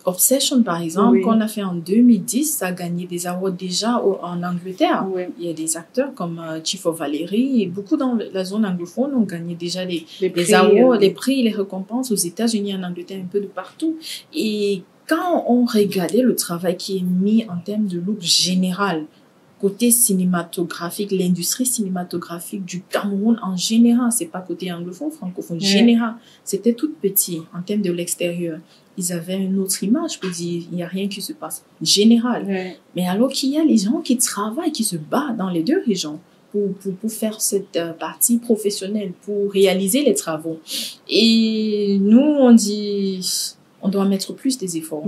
Obsession, par exemple, qu'on a fait en 2010, ça a gagné des awards déjà en Angleterre. Il y a des acteurs comme Chief of Valerie et beaucoup dans la zone anglophone ont gagné déjà les awards, les prix, les récompenses aux États-Unis, en Angleterre, un peu de partout. Et quand on regardait le travail qui est mis en termes de look général, côté cinématographique, l'industrie cinématographique du Cameroun en général, c'est pas côté anglophone, francophone, général, c'était tout petit en termes de l'extérieur. Ils avaient une autre image pour dire il n'y a rien qui se passe général. Mais alors qu'il y a les gens qui travaillent, qui se battent dans les deux régions pour faire cette partie professionnelle, pour réaliser les travaux. Et nous, on dit on doit mettre plus des efforts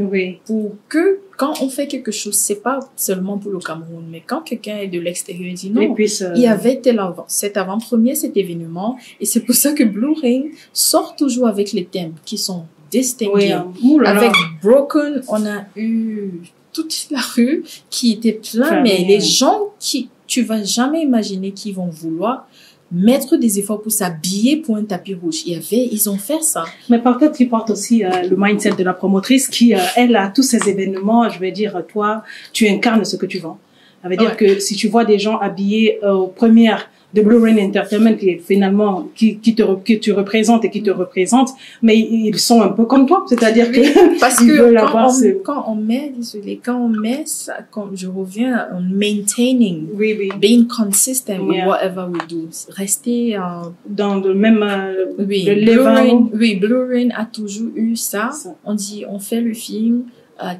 pour que quand on fait quelque chose, c'est pas seulement pour le Cameroun, mais quand quelqu'un est de l'extérieur, il dit non, il y avait cet avant-première, cet événement, et c'est pour ça que Blue Rain sort toujours avec les thèmes qui sont distingués. Avec Broken, on a eu toute la rue qui était pleine, mais les gens qui, tu vas jamais imaginer qu'ils vont vouloir mettre des efforts pour s'habiller pour un tapis rouge. Ils ont fait ça. Mais par contre, tu portes aussi le mindset de la promotrice qui, elle, a tous ces événements. Je vais dire, toi, tu incarnes ce que tu vends. Ça veut dire que si tu vois des gens habillés aux premières de Blue Rain Entertainment, qui est finalement, que tu représentes et qui te représentent, mais ils sont un peu comme toi. C'est-à-dire que, parce que quand on met ça, comme je reviens, on maintaining, being consistent with whatever we do, rester dans le même, Blue Rain a toujours eu ça. On dit, on fait le film,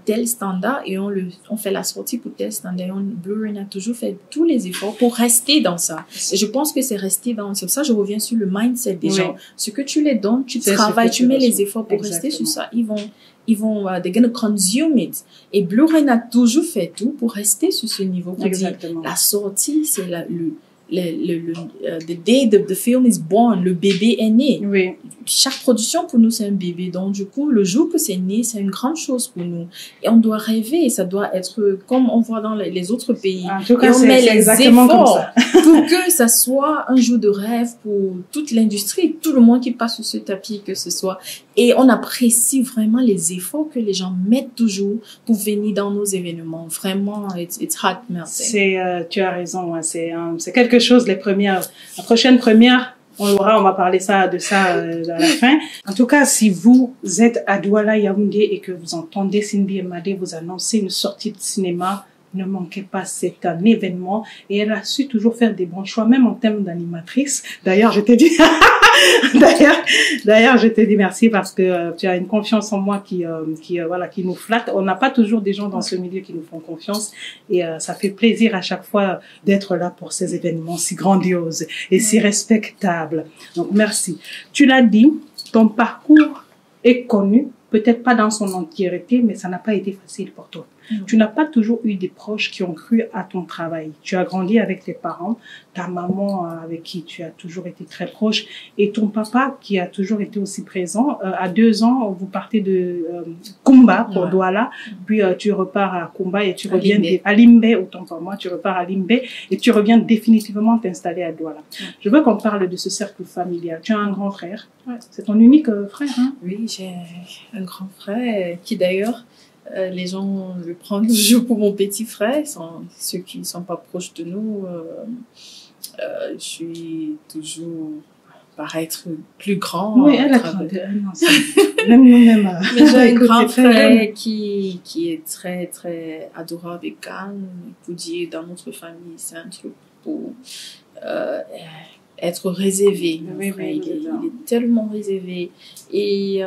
tel standard et on fait la sortie pour tel standard. Blue Rain a toujours fait tous les efforts pour rester dans ça. Et je pense que c'est ça, je reviens sur le mindset des gens. Ce que tu les donnes, tu travailles, tu mets les efforts pour rester sur ça. Ils vont, they're gonna consume it. Et Blue Rain a toujours fait tout pour rester sur ce niveau. La sortie, c'est the day the film is born, le bébé est né. Chaque production pour nous c'est un bébé, donc du coup le jour que c'est né c'est une grande chose pour nous et on doit rêver, ça doit être comme on voit dans les autres pays. En tout cas, on met les efforts comme ça. pour que ça soit un jour de rêve pour toute l'industrie, tout le monde qui passe sur ce tapis, que ce soit. Et on apprécie vraiment les efforts que les gens mettent toujours pour venir dans nos événements. Vraiment, it's hot, merci. Tu as raison, c'est quelque chose, la prochaine première, on va parler de ça à la fin. En tout cas, si vous êtes à Douala, Yaoundé et que vous entendez Cindy Emadé vous annoncer une sortie de cinéma, ne manquait pas, c'est un événement et elle a su toujours faire des bons choix, même en termes d'animatrice. D'ailleurs, je t'ai dit, d'ailleurs, je te dis merci parce que tu as une confiance en moi qui nous flatte. On n'a pas toujours des gens dans ce milieu qui nous font confiance et ça fait plaisir à chaque fois d'être là pour ces événements si grandioses et si respectables. Donc, merci. Tu l'as dit, ton parcours est connu, peut-être pas dans son entièreté, mais ça n'a pas été facile pour toi. Tu n'as pas toujours eu des proches qui ont cru à ton travail. Tu as grandi avec tes parents, ta maman avec qui tu as toujours été très proche et ton papa qui a toujours été aussi présent. À 2 ans, vous partez de Kumba pour Douala, puis tu repars à Kumba et tu reviens à Limbe, autant pour moi, tu repars à Limbe et tu reviens définitivement t'installer à Douala. Je veux qu'on parle de ce cercle familial. Tu as un grand frère. C'est ton unique frère, hein? Oui, j'ai un grand frère qui d'ailleurs, les gens le prennent toujours pour mon petit frère, ceux qui ne sont pas proches de nous. Je suis toujours paraître plus grand. Oui, elle a grandi. Même nous-mêmes. Mais j'ai un grand frère qui est très, très adorable et calme. Pour dire, dans notre famille, c'est un truc pour être réservé. Oui, il est tellement réservé. Et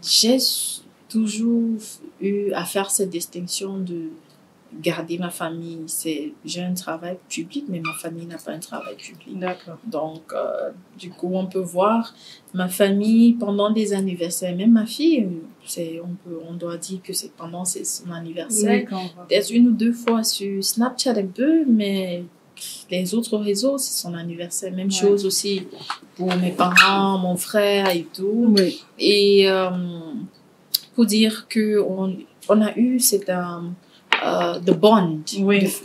j'ai toujours eu à faire cette distinction de garder ma famille. J'ai un travail public, mais ma famille n'a pas un travail public. D'accord. Donc, du coup, on peut voir ma famille pendant des anniversaires. Même ma fille, on doit dire que c'est pendant son anniversaire. Peut-être 1 ou 2 fois sur Snapchat un peu, mais les autres réseaux, c'est son anniversaire. Même chose aussi pour mes parents, mon frère et tout. Oui. Et pour dire que on a eu cette the bond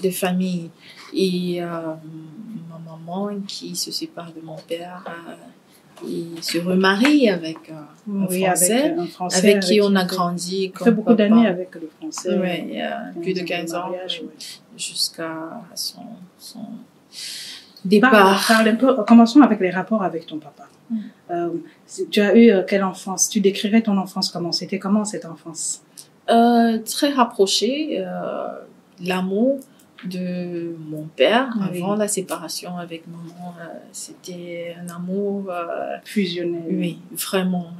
de famille. Et ma maman qui se sépare de mon père et se remarie avec un Français avec qui on a grandi. On fait beaucoup d'années avec le Français. Oui, plus de 15 ans jusqu'à son départ. Parle un peu, commençons avec les rapports avec ton papa. Tu as eu quelle enfance? Tu décrirais ton enfance comment? C'était comment cette enfance? Très rapprochée. L'amour de mon père avant la séparation avec maman, c'était un amour fusionnel. Oui, vraiment.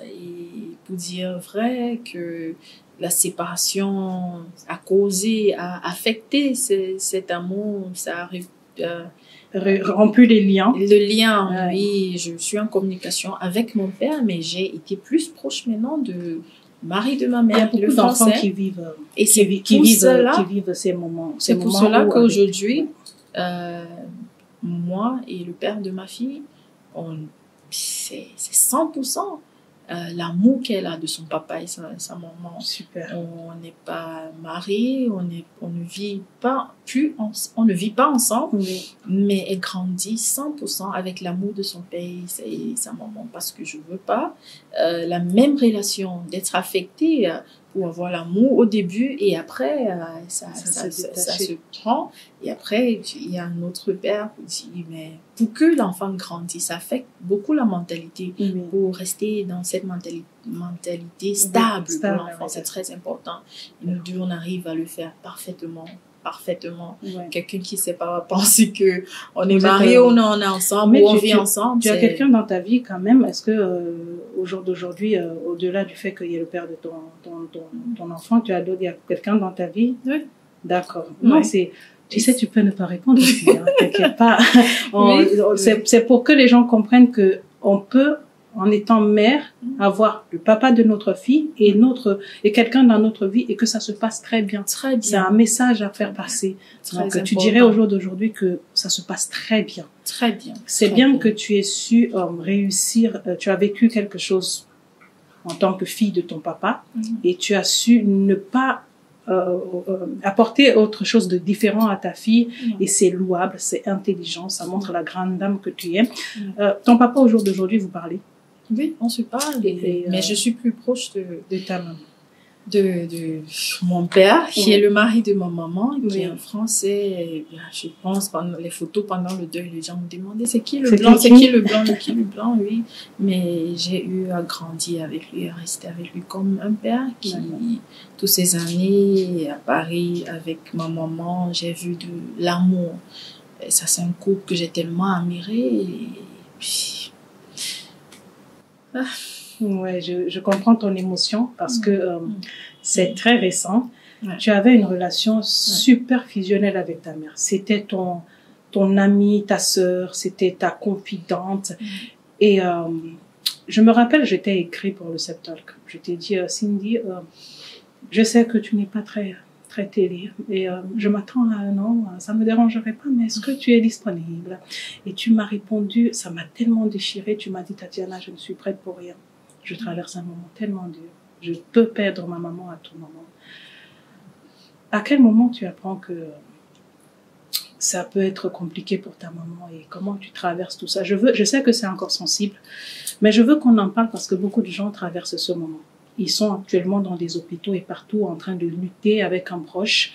Et pour dire vrai que la séparation a causé, a affecté cet amour, ça arrive. Rompu les liens. Le lien, oui. Je suis en communication avec mon père, mais j'ai été plus proche maintenant de mari de ma mère. Il y a beaucoup d'enfants qui vivent et qui vivent ces moments. C'est pour cela qu'aujourd'hui, moi et le père de ma fille, c'est 100%. L'amour qu'elle a de son papa et sa maman. Super. On n'est pas mariés, on ne vit pas ensemble, mais elle grandit 100% avec l'amour de son père et sa maman, parce que je veux pas la même relation, d'être affectée pour avoir l'amour au début et après ça se prend, et après il y a un autre père qui dit mais pour que l'enfant grandisse, ça affecte beaucoup la mentalité, pour rester dans cette mentalité stable pour l'enfant, c'est très important. Et nous deux, on arrive à le faire parfaitement. Quelqu'un qui ne sait pas penser que on est mariés, on est ensemble, ou on vit ensemble. Tu as quelqu'un dans ta vie quand même. Est-ce que au jour d'aujourd'hui, au-delà du fait qu'il y ait le père de ton enfant, il y a quelqu'un dans ta vie? Oui. D'accord. Non, tu sais, tu peux ne pas répondre aussi, hein, t'inquiète pas. C'est pour que les gens comprennent que on peut, en étant mère, avoir le papa de notre fille et quelqu'un dans notre vie, et que ça se passe très bien. Très bien. C'est un message à faire passer. Donc, tu dirais au jour d'aujourd'hui que ça se passe très bien. Très bien. C'est bien que tu aies su réussir, tu as vécu quelque chose en tant que fille de ton papa, et tu as su ne pas apporter autre chose de différent à ta fille, et c'est louable, c'est intelligent, ça montre la grande dame que tu es. Ton papa au jour d'aujourd'hui, vous parlez? Oui, on se parle, mais je suis plus proche de ta maman. de mon père, qui est le mari de ma maman, qui est Oui. un Français. Et bien, je pense, pendant les photos, pendant le deuil, les gens me demandaient c'est qui le C'est blanc, qui? c'est qui le blanc, qui le blanc, oui. Mais j'ai eu à grandir avec lui, à rester avec lui comme un père qui, D'accord. toutes ces années à Paris, avec ma maman, j'ai vu de l'amour. Et ça, c'est un couple que j'ai tellement admiré. Et puis, Ouais, je comprends ton émotion parce que c'est très récent. Ouais. Tu avais une relation super fusionnelle avec ta mère. C'était ton amie, ta sœur, c'était ta confidente. Et je me rappelle, je t'ai écrit pour le Septalk. Je t'ai dit, Cindy, je sais que tu n'es pas très télé et je m'attends à un an, ça me dérangerait pas, mais est-ce que tu es disponible? Et tu m'as répondu, ça m'a tellement déchiré, tu m'as dit, Tatiana, je ne suis prête pour rien. Je traverse un moment tellement dur. Je peux perdre ma maman à tout moment. À quel moment tu apprends que ça peut être compliqué pour ta maman et comment tu traverses tout ça? Je sais que c'est encore sensible, mais je veux qu'on en parle parce que beaucoup de gens traversent ce moment. Ils sont actuellement dans des hôpitaux et partout en train de lutter avec un proche.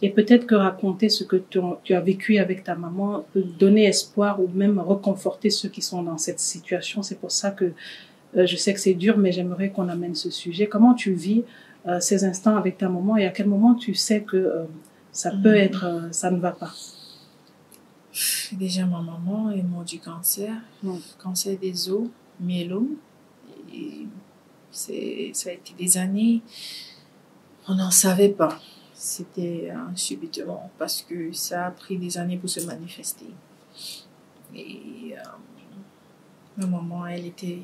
Et peut-être que raconter ce que tu as vécu avec ta maman peut donner espoir ou même reconforter ceux qui sont dans cette situation. C'est pour ça que je sais que c'est dur, mais j'aimerais qu'on amène ce sujet. Comment tu vis ces instants avec ta maman et à quel moment tu sais que ça peut être, ça ne va pas? déjà, ma maman est morte du cancer, cancer des os, myélome. Et ça a été des années, on n'en savait pas. C'était subitement parce que ça a pris des années pour se manifester. Et ma maman, elle était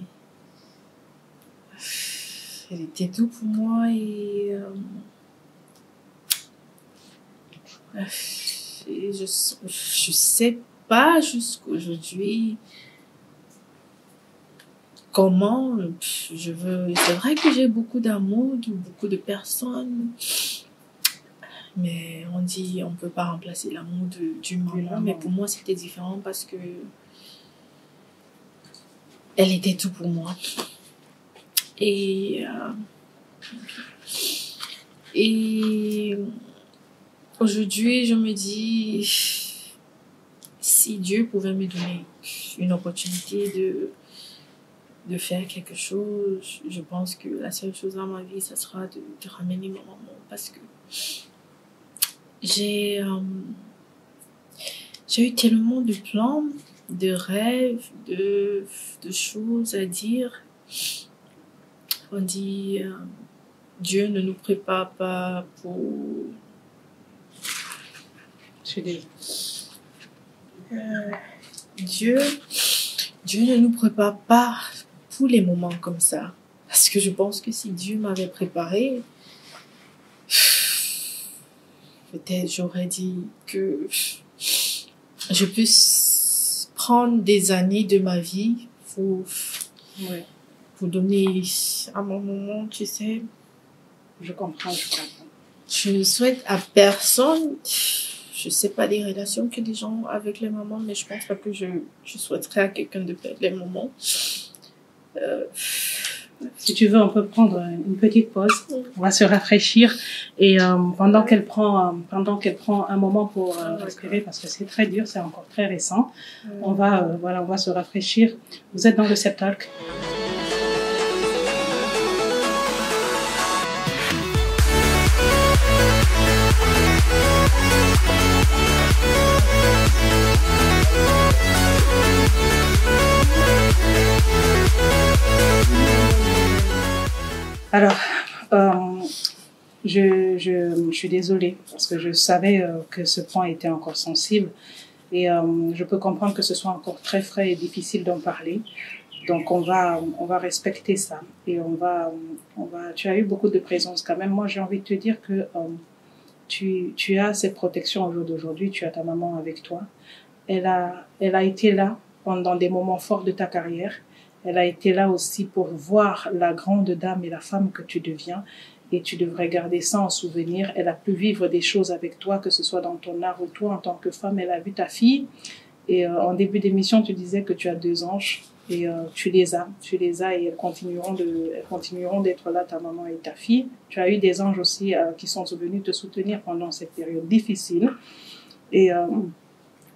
tout pour moi et je sais pas jusqu'aujourd'hui comment je veux. C'est vrai que j'ai beaucoup d'amour de beaucoup de personnes, mais on dit on peut pas remplacer l'amour du maman. Mais pour moi c'était différent parce que elle était tout pour moi. Et aujourd'hui, je me dis, si Dieu pouvait me donner une opportunité de faire quelque chose, je pense que la seule chose dans ma vie, ça sera de ramener ma maman. Parce que j'ai eu tellement de plans, de rêves, de choses à dire. On dit, Dieu ne nous prépare pas pour... Dieu ne nous prépare pas pour les moments comme ça. Parce que je pense que si Dieu m'avait préparé, peut-être j'aurais dit que je puisse prendre des années de ma vie pour donner à mon moment, tu sais. Je comprends. Je ne souhaite à personne, je sais pas des relations que les gens ont avec les mamans, mais je pense pas que je souhaiterais à quelqu'un de perdre les moments. Si tu veux, on peut prendre une petite pause. On va se rafraîchir et pendant qu'elle prend un moment pour respirer parce que c'est très dur, c'est encore très récent. On va se rafraîchir. Vous êtes dans le Septalk. Alors, je suis désolée parce que je savais que ce point était encore sensible et je peux comprendre que ce soit encore très frais et difficile d'en parler. Donc on va respecter ça et tu as eu beaucoup de présence quand même. Moi, j'ai envie de te dire que tu as cette protection au jour d'aujourd'hui, tu as ta maman avec toi. Elle a été là pendant des moments forts de ta carrière. Elle a été là aussi pour voir la grande dame et la femme que tu deviens et tu devrais garder ça en souvenir. Elle a pu vivre des choses avec toi, que ce soit dans ton art ou toi en tant que femme. Elle a vu ta fille Et en début d'émission, tu disais que tu as 2 anges. Et tu les as et elles continueront d'être là, ta maman et ta fille. Tu as eu des anges aussi qui sont venus te soutenir pendant cette période difficile. Et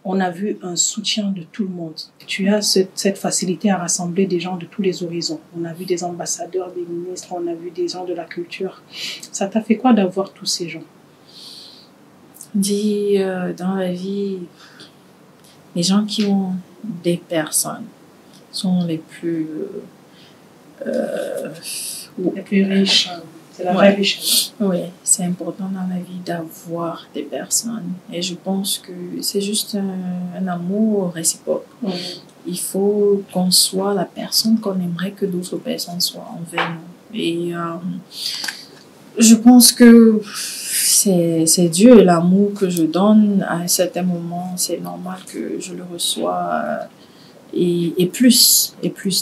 on a vu un soutien de tout le monde. Tu as cette facilité à rassembler des gens de tous les horizons. On a vu des ambassadeurs, des ministres, on a vu des gens de la culture. Ça t'a fait quoi d'avoir tous ces gens? Dans la vie, les gens qui ont des personnes sont les plus riches. C'est la vraie richesse. Oui, c'est important dans la vie d'avoir des personnes. Et je pense que c'est juste un amour réciproque. Il faut qu'on soit la personne qu'on aimerait que d'autres personnes soient envers nous. Et je pense que c'est Dieu, l'amour que je donne à un certain moment. C'est normal que je le reçois. Et plus,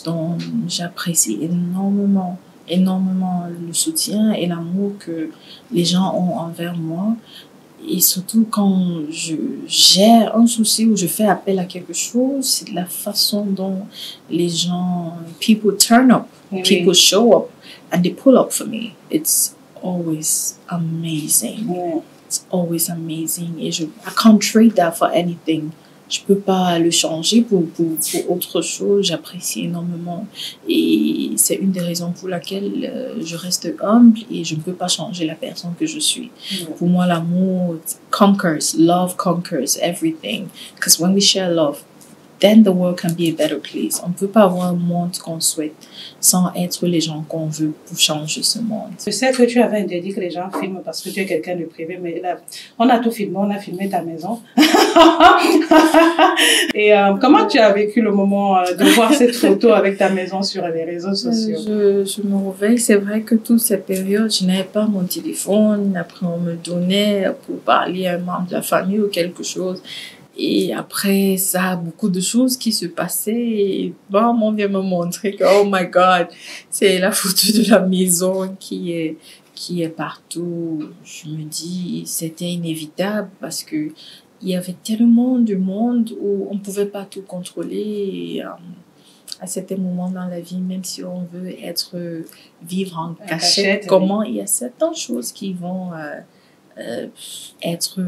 donc j'apprécie énormément le soutien et l'amour que les gens ont envers moi. Et surtout quand j'ai un souci ou je fais appel à quelque chose, c'est la façon dont les gens, people turn up, people show up, and they pull up for me. It's always amazing. It's always amazing. Et I can't trade that for anything. Je peux pas le changer pour autre chose. J'apprécie énormément. Et c'est une des raisons pour laquelle je reste humble et je ne peux pas changer la personne que je suis. Pour moi, l'amour love conquers everything. Because when we share love, then the world can be a better place. On ne peut pas avoir un monde qu'on souhaite sans être les gens qu'on veut pour changer ce monde. Je sais que tu avais interdit que les gens filment parce que tu es quelqu'un de privé, mais là, on a tout filmé, on a filmé ta maison. Et comment tu as vécu le moment de voir cette photo avec ta maison sur les réseaux sociaux? Je me réveille, c'est vrai que toutes ces périodes, je n'avais pas mon téléphone. Après, on me donnait pour parler à un membre de la famille ou quelque chose. Et après ça, beaucoup de choses qui se passaient. Et bon, on vient me montrer que, oh my God, c'est la photo de la maison qui est partout. Je me dis, c'était inévitable parce que il y avait tellement de monde où on pouvait pas tout contrôler. Et, à certains moments dans la vie, même si on veut vivre en cachette, comment il y a certaines choses qui vont être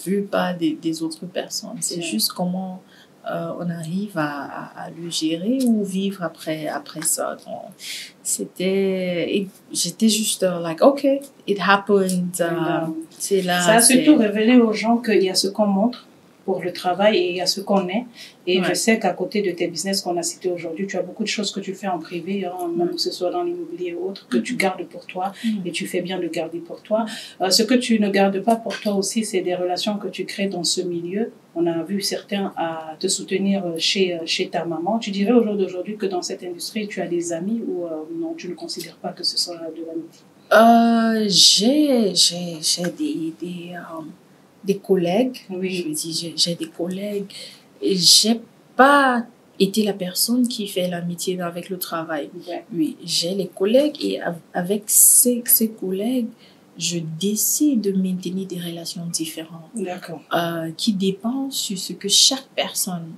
vues par des autres personnes. C'est juste comment on arrive à le gérer ou vivre après ça. Donc, j'étais juste like, okay, it happened. C'est là. Ça a surtout révélé aux gens qu'il y a ce qu'on montre pour le travail et il y a ce qu'on est. Et je sais qu'à côté de tes business qu'on a cités aujourd'hui, tu as beaucoup de choses que tu fais en privé, même que ce soit dans l'immobilier ou autre, que tu gardes pour toi et tu fais bien de garder pour toi. Ce que tu ne gardes pas pour toi aussi, c'est des relations que tu crées dans ce milieu. On a vu certains à te soutenir chez ta maman. Tu dirais au jour d'aujourd'hui que dans cette industrie, tu as des amis ou non, tu ne considères pas que ce soit de l'amitié? J'ai des collègues. Oui. Je dis, j'ai des collègues. J'ai pas été la personne qui fait l'amitié avec le travail. Ouais. Oui, j'ai les collègues et avec ces collègues, je décide de maintenir des relations différentes. D'accord. Qui dépendent sur ce que chaque personne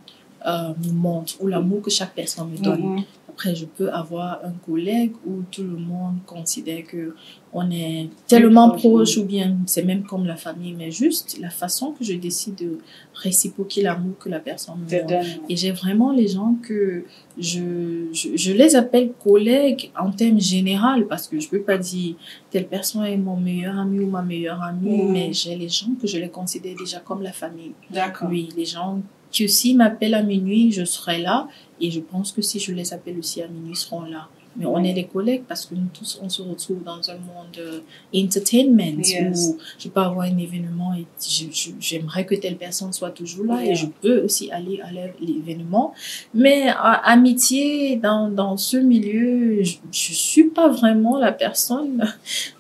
me montre ou l'amour que chaque personne me donne. Après, je peux avoir un collègue où tout le monde considère que on est tellement proche ou bien c'est même comme la famille, mais juste la façon que je décide de réciproquer l'amour que la personne me donne. Et j'ai vraiment les gens que je les appelle collègues en termes généraux parce que je peux pas dire telle personne est mon meilleur ami ou ma meilleure amie, mais j'ai les gens que je les considère déjà comme la famille. D'accord. Oui, les gens que s'ils m'appellent à minuit, je serai là. Et je pense que si je les appelle aussi à minuit, ils seront là. Mais on est des collègues parce que nous tous, on se retrouve dans un monde entertainment où je peux avoir un événement et j'aimerais que telle personne soit toujours là et je peux aussi aller à l'événement. Mais amitié, dans ce milieu, je suis pas vraiment la personne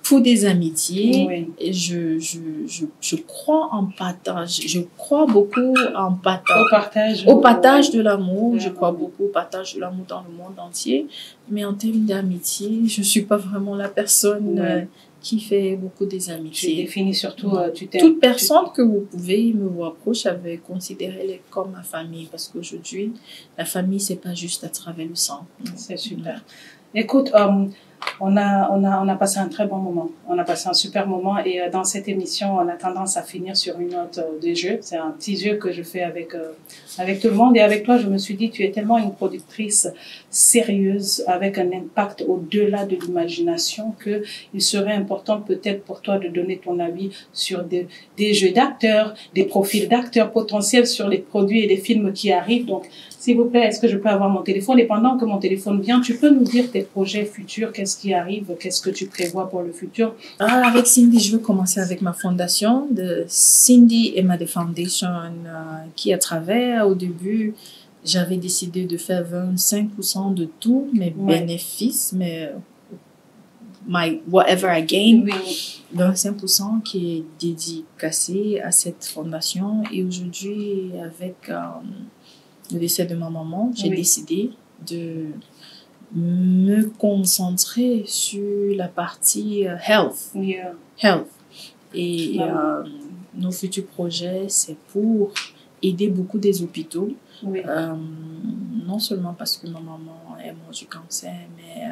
pour des amitiés. Et je crois en partage. Je crois beaucoup en partage. Au partage de l'amour. Je crois beaucoup au partage de l'amour dans le monde entier. Mais en termes d'amitié, je suis pas vraiment la personne qui fait beaucoup des Tu amitiés. définis surtout, tu t'aimes. Toute personne que vous pouvez me voir proche, j'avais considéré comme ma famille, parce qu'aujourd'hui, la famille, c'est pas juste à travers le sang. C'est super. Écoute, on a passé un très bon moment. On a passé un super moment et dans cette émission, on a tendance à finir sur une note de jeu. C'est un petit jeu que je fais avec tout le monde. Et avec toi, je me suis dit, tu es tellement une productrice sérieuse, avec un impact au-delà de l'imagination, que il serait important peut-être pour toi de donner ton avis sur des jeux d'acteurs, des profils d'acteurs potentiels sur les produits et les films qui arrivent. Donc, s'il vous plaît, est-ce que je peux avoir mon téléphone? Et pendant que mon téléphone vient, tu peux nous dire tes projets futurs, qu'est-ce qui arrive, qu'est-ce que tu prévois pour le futur? Avec Cindy, je veux commencer avec ma fondation, de Cindy et Made Foundation, qui à travers, au début, j'avais décidé de faire 25% de tous mes bénéfices, mais whatever I gain, 25% qui est dédicacé à cette fondation. Et aujourd'hui, avec le décès de ma maman, j'ai décidé de me concentrer sur la partie health. Health. Et nos futurs projets, c'est pour aider beaucoup des hôpitaux. Non seulement parce que ma maman est morte du cancer, mais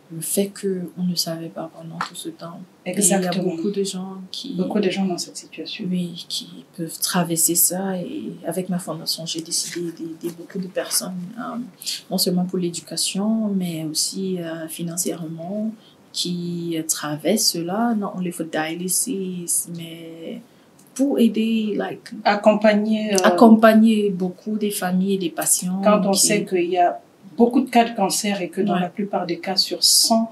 le fait qu'on ne savait pas pendant tout ce temps. Exactement. Et il y a beaucoup de gens qui... Beaucoup de gens dans cette situation. Oui, qui peuvent traverser ça. Et avec ma fondation, j'ai décidé d'aider beaucoup de personnes, non seulement pour l'éducation, mais aussi financièrement, qui traversent cela, not only for dialysis, mais pour aider, accompagner beaucoup des familles et des patients. Quand on sait qu'il y a beaucoup de cas de cancer et que dans la plupart des cas, sur 100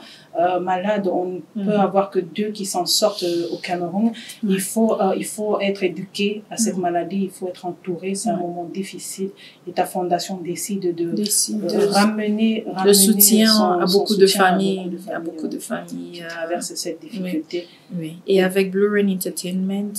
malades, on ne peut avoir que 2 qui s'en sortent au Cameroun. Il faut être éduqué à cette maladie, il faut être entouré. C'est un moment difficile et ta fondation décide de ramener le soutien à beaucoup de familles. À beaucoup de familles qui traversent cette difficulté. Oui. Et avec Blue Rain Entertainment,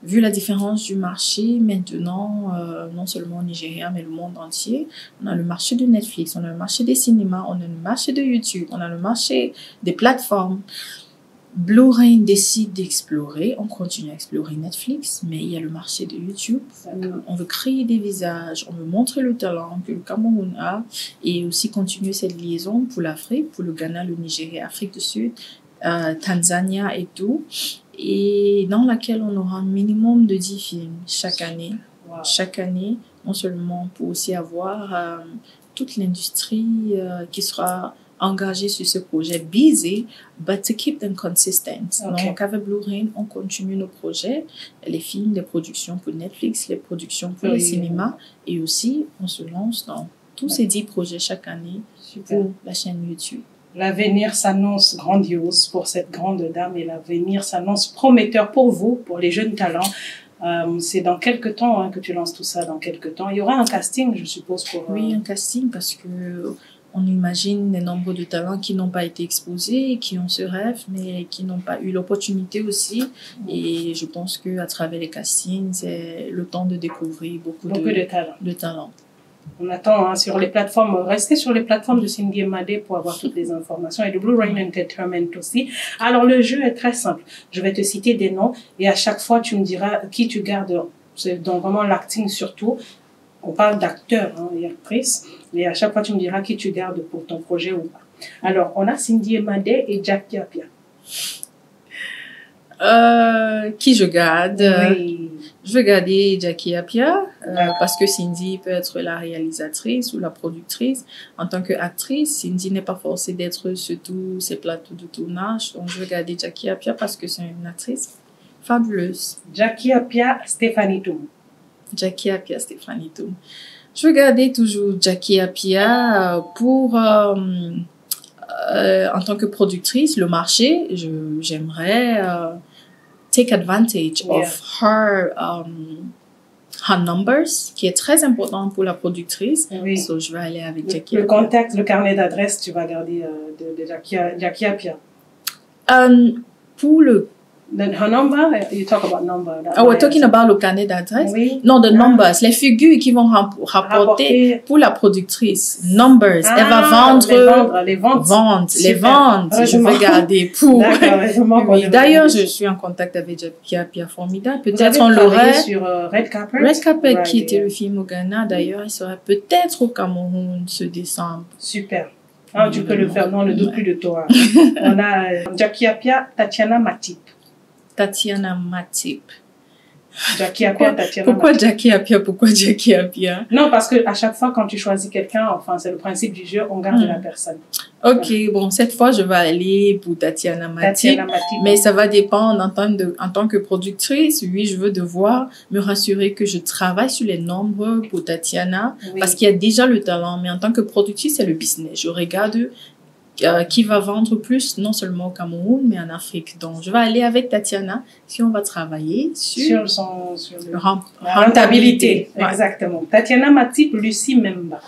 vu la différence du marché maintenant, non seulement au Nigeria, mais le monde entier, on a le marché de Netflix, on a le marché des cinémas, on a le marché de YouTube, on a le marché des plateformes. Blue Rain décide d'explorer, on continue à explorer Netflix, mais il y a le marché de YouTube. On veut créer des visages, on veut montrer le talent que le Cameroun a et aussi continuer cette liaison pour l'Afrique, pour le Ghana, le Nigeria, Afrique du Sud, Tanzania et tout. Et dans laquelle on aura un minimum de 10 films chaque année. Chaque année, non seulement pour aussi avoir toute l'industrie qui sera engagée sur ce projet, busy, but to keep them consistent. Donc, avec Blue Rain, on continue nos projets, les films, les productions pour Netflix, les productions pour les cinémas, et aussi, on se lance dans tous ces 10 projets chaque année pour la chaîne YouTube. L'avenir s'annonce grandiose pour cette grande dame et l'avenir s'annonce prometteur pour vous, pour les jeunes talents. C'est dans quelques temps que tu lances tout ça, dans quelques temps. Il y aura un casting, je suppose, pour... Oui, un casting parce que on imagine les nombres de talents qui n'ont pas été exposés, qui ont ce rêve, mais qui n'ont pas eu l'opportunité aussi. Et je pense qu'à travers les castings, c'est le temps de découvrir beaucoup de talents. On attend sur les plateformes, restez sur les plateformes de Cindy et Made pour avoir toutes les informations et de Blue Rain Entertainment aussi. Alors le jeu est très simple. Je vais te citer des noms et à chaque fois tu me diras qui tu gardes. C'est donc vraiment l'acting surtout. On parle d'acteurs et actrices, mais à chaque fois tu me diras qui tu gardes pour ton projet ou pas. Alors on a Cindy et Made et Jackie Appiah. Qui je garde? Oui. Je vais garder Jackie Appiah parce que Cindy peut être la réalisatrice ou la productrice. En tant qu'actrice, Cindy n'est pas forcée d'être sur tous ces plateaux de tournage. Donc, je vais garder Jackie Appiah parce que c'est une actrice fabuleuse. Jackie Appiah, Stéphanie Toum. Jackie Appiah, Stéphanie Toum. Je vais garder toujours Jackie Appiah pour... en tant que productrice, le marché, j'aimerais... take advantage of her numbers, qui est très important pour la productrice. Oui. So, je vais aller avec Jackie Appiah. Le contact, le carnet d'adresse, tu vas garder de Jackie Appiah. Pour Her number, you talk about number. Oh, we're talking about le carnet d'adresse? Oui. Non, the numbers, les figures qui vont rapporter pour la productrice. Numbers, elle va vendre. Les ventes. Les ventes, je vais garder pour. D'accord, oui. D'ailleurs, je suis en contact avec Jackie Pia Formidable. Vous Peut-être avez on l'aurait. travaillé sur Red Carpet. Red Carpet, Right, qui était yeah. le film au Ghana. D'ailleurs, il sera peut-être au Cameroun ce décembre. Super. Ah, tu peux le faire, non, ne doute plus de toi. On a Jackie Apia, Tatiana Matip. Tatiana Matip. Jackie Apia, Tatiana Pourquoi Matip. Jackie Apia? Pourquoi Jackie Apia? Non, parce que à chaque fois quand tu choisis quelqu'un, enfin, c'est le principe du jeu, on garde la personne. Ok, bon, cette fois, je vais aller pour Tatiana Matip. Tatiana Matip. Mais ça va dépendre en tant que productrice. Oui, je veux devoir me rassurer que je travaille sur les nombres pour Tatiana Oui. parce qu'il y a déjà le talent. Mais en tant que productrice, c'est le business. Je regarde qui va vendre plus, non seulement au Cameroun, mais en Afrique. Donc, je vais aller avec Tatiana si on va travailler sur le la rentabilité. Ouais. Exactement. Tatiana Matip, Lucie Memba.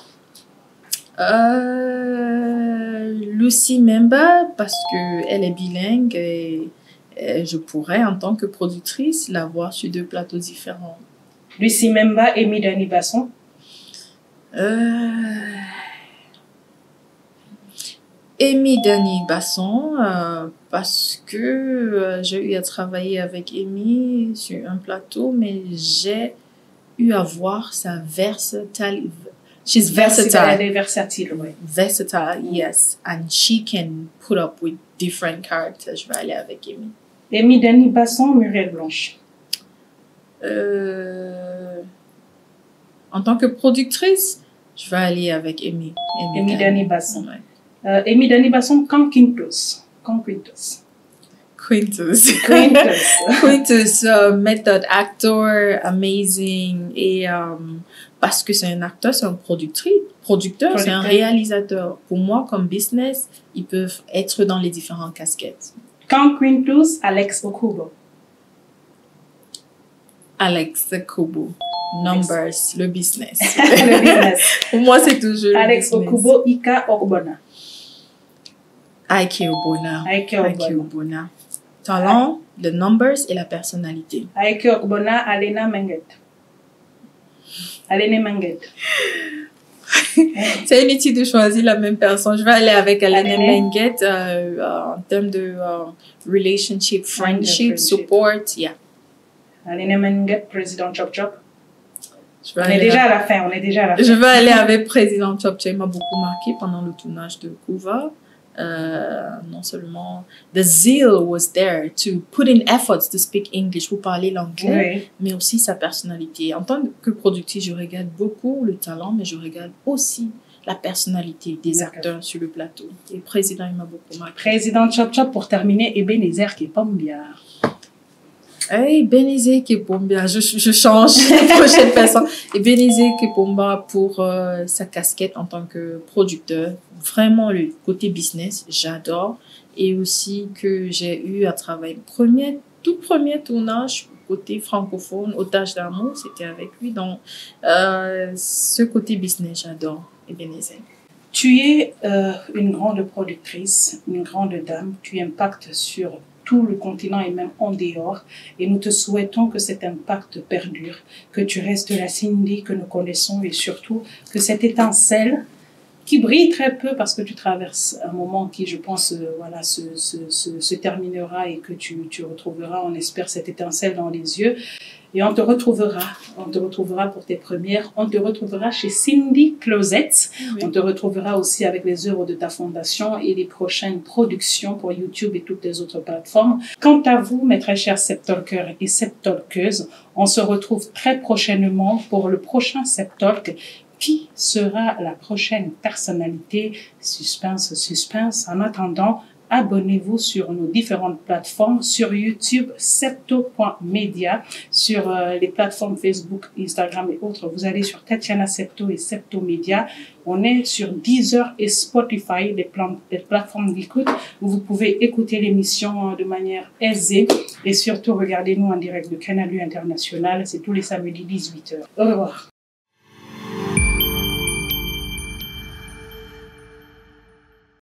Lucie Memba, parce que elle est bilingue et je pourrais, en tant que productrice, la voir sur 2 plateaux différents. Lucie Memba, Amy Dani Basson. Amy Dani Basson, parce que j'ai eu à travailler avec Amy sur un plateau, mais j'ai eu à voir sa versatilité. She's versatile. Elle est versatile, oui. Versatile, yes. And she can put up with different characters. Je vais aller avec Amy. Amy Dani Basson, Muriel Blanche. En tant que productrice, je vais aller avec Amy. Amy Dani Basson. Ouais. Amy Dani Basson, Quintus. Quintus, method actor, amazing. Et parce que c'est un acteur, c'est un producteur, c'est un réalisateur. Pour moi, comme business, ils peuvent être dans les différentes casquettes. Quintus, Alex Okubo. Alex Okubo. Numbers, le business. Le business. Pour moi, c'est toujours Alex le business. Okubo, Ika Ogbona. Ike Obona. Ike Obona. Talent, the numbers et la personnalité. Ike Ogbona, Alena Menget. C'est inutile de choisir la même personne. Je vais aller avec Alena Menget en termes de relationship, friendship, support. Yeah. Alena Menget, Président Chop Chop. On est déjà à la fin. Je vais aller avec Président Chop Chop. Il m'a beaucoup marqué pendant le tournage de Kuva. Non seulement the zeal was there to put in efforts to speak English, pour parler l'anglais, mais aussi sa personnalité. En tant que productrice, je regarde beaucoup le talent, mais je regarde aussi la personnalité des acteurs sur le plateau. Et le président, il m'a beaucoup marqué. Président Chop Chop, pour terminer, Ebenezer Kepambia. Hey, Ebenezer Kepomba, je change la prochaine personne. Ebenezer Kepomba pour sa casquette en tant que producteur. Vraiment, le côté business, j'adore. Et aussi que j'ai eu à travailler. Tout premier tournage, côté francophone, Otage d'amour, c'était avec lui. Donc, ce côté business, j'adore Ebenezer. Tu es une grande productrice, une grande dame. Tu impactes sur tout le continent et même en dehors. Et nous te souhaitons que cet impact perdure, que tu restes la Cindy que nous connaissons et surtout que cette étincelle qui brille très peu parce que tu traverses un moment qui, je pense, se terminera et que tu retrouveras, on espère, cette étincelle dans les yeux. Et on te retrouvera pour tes premières, on te retrouvera chez Cindy Closet, oui. On te retrouvera aussi avec les œuvres de ta fondation et les prochaines productions pour YouTube et toutes les autres plateformes. Quant à vous, mes très chers Septalkers et Septalkeuses, on se retrouve très prochainement pour le prochain Septalk. Qui sera la prochaine personnalité? Suspense, suspense. En attendant, abonnez-vous sur nos différentes plateformes, sur YouTube, septo.media, sur les plateformes Facebook, Instagram et autres. Vous allez sur Tatiana Septo et Septo Media. On est sur Deezer et Spotify, les plateformes d'écoute, où vous pouvez écouter l'émission de manière aisée et surtout regardez-nous en direct de Canal U International. C'est tous les samedis 18h. Au revoir.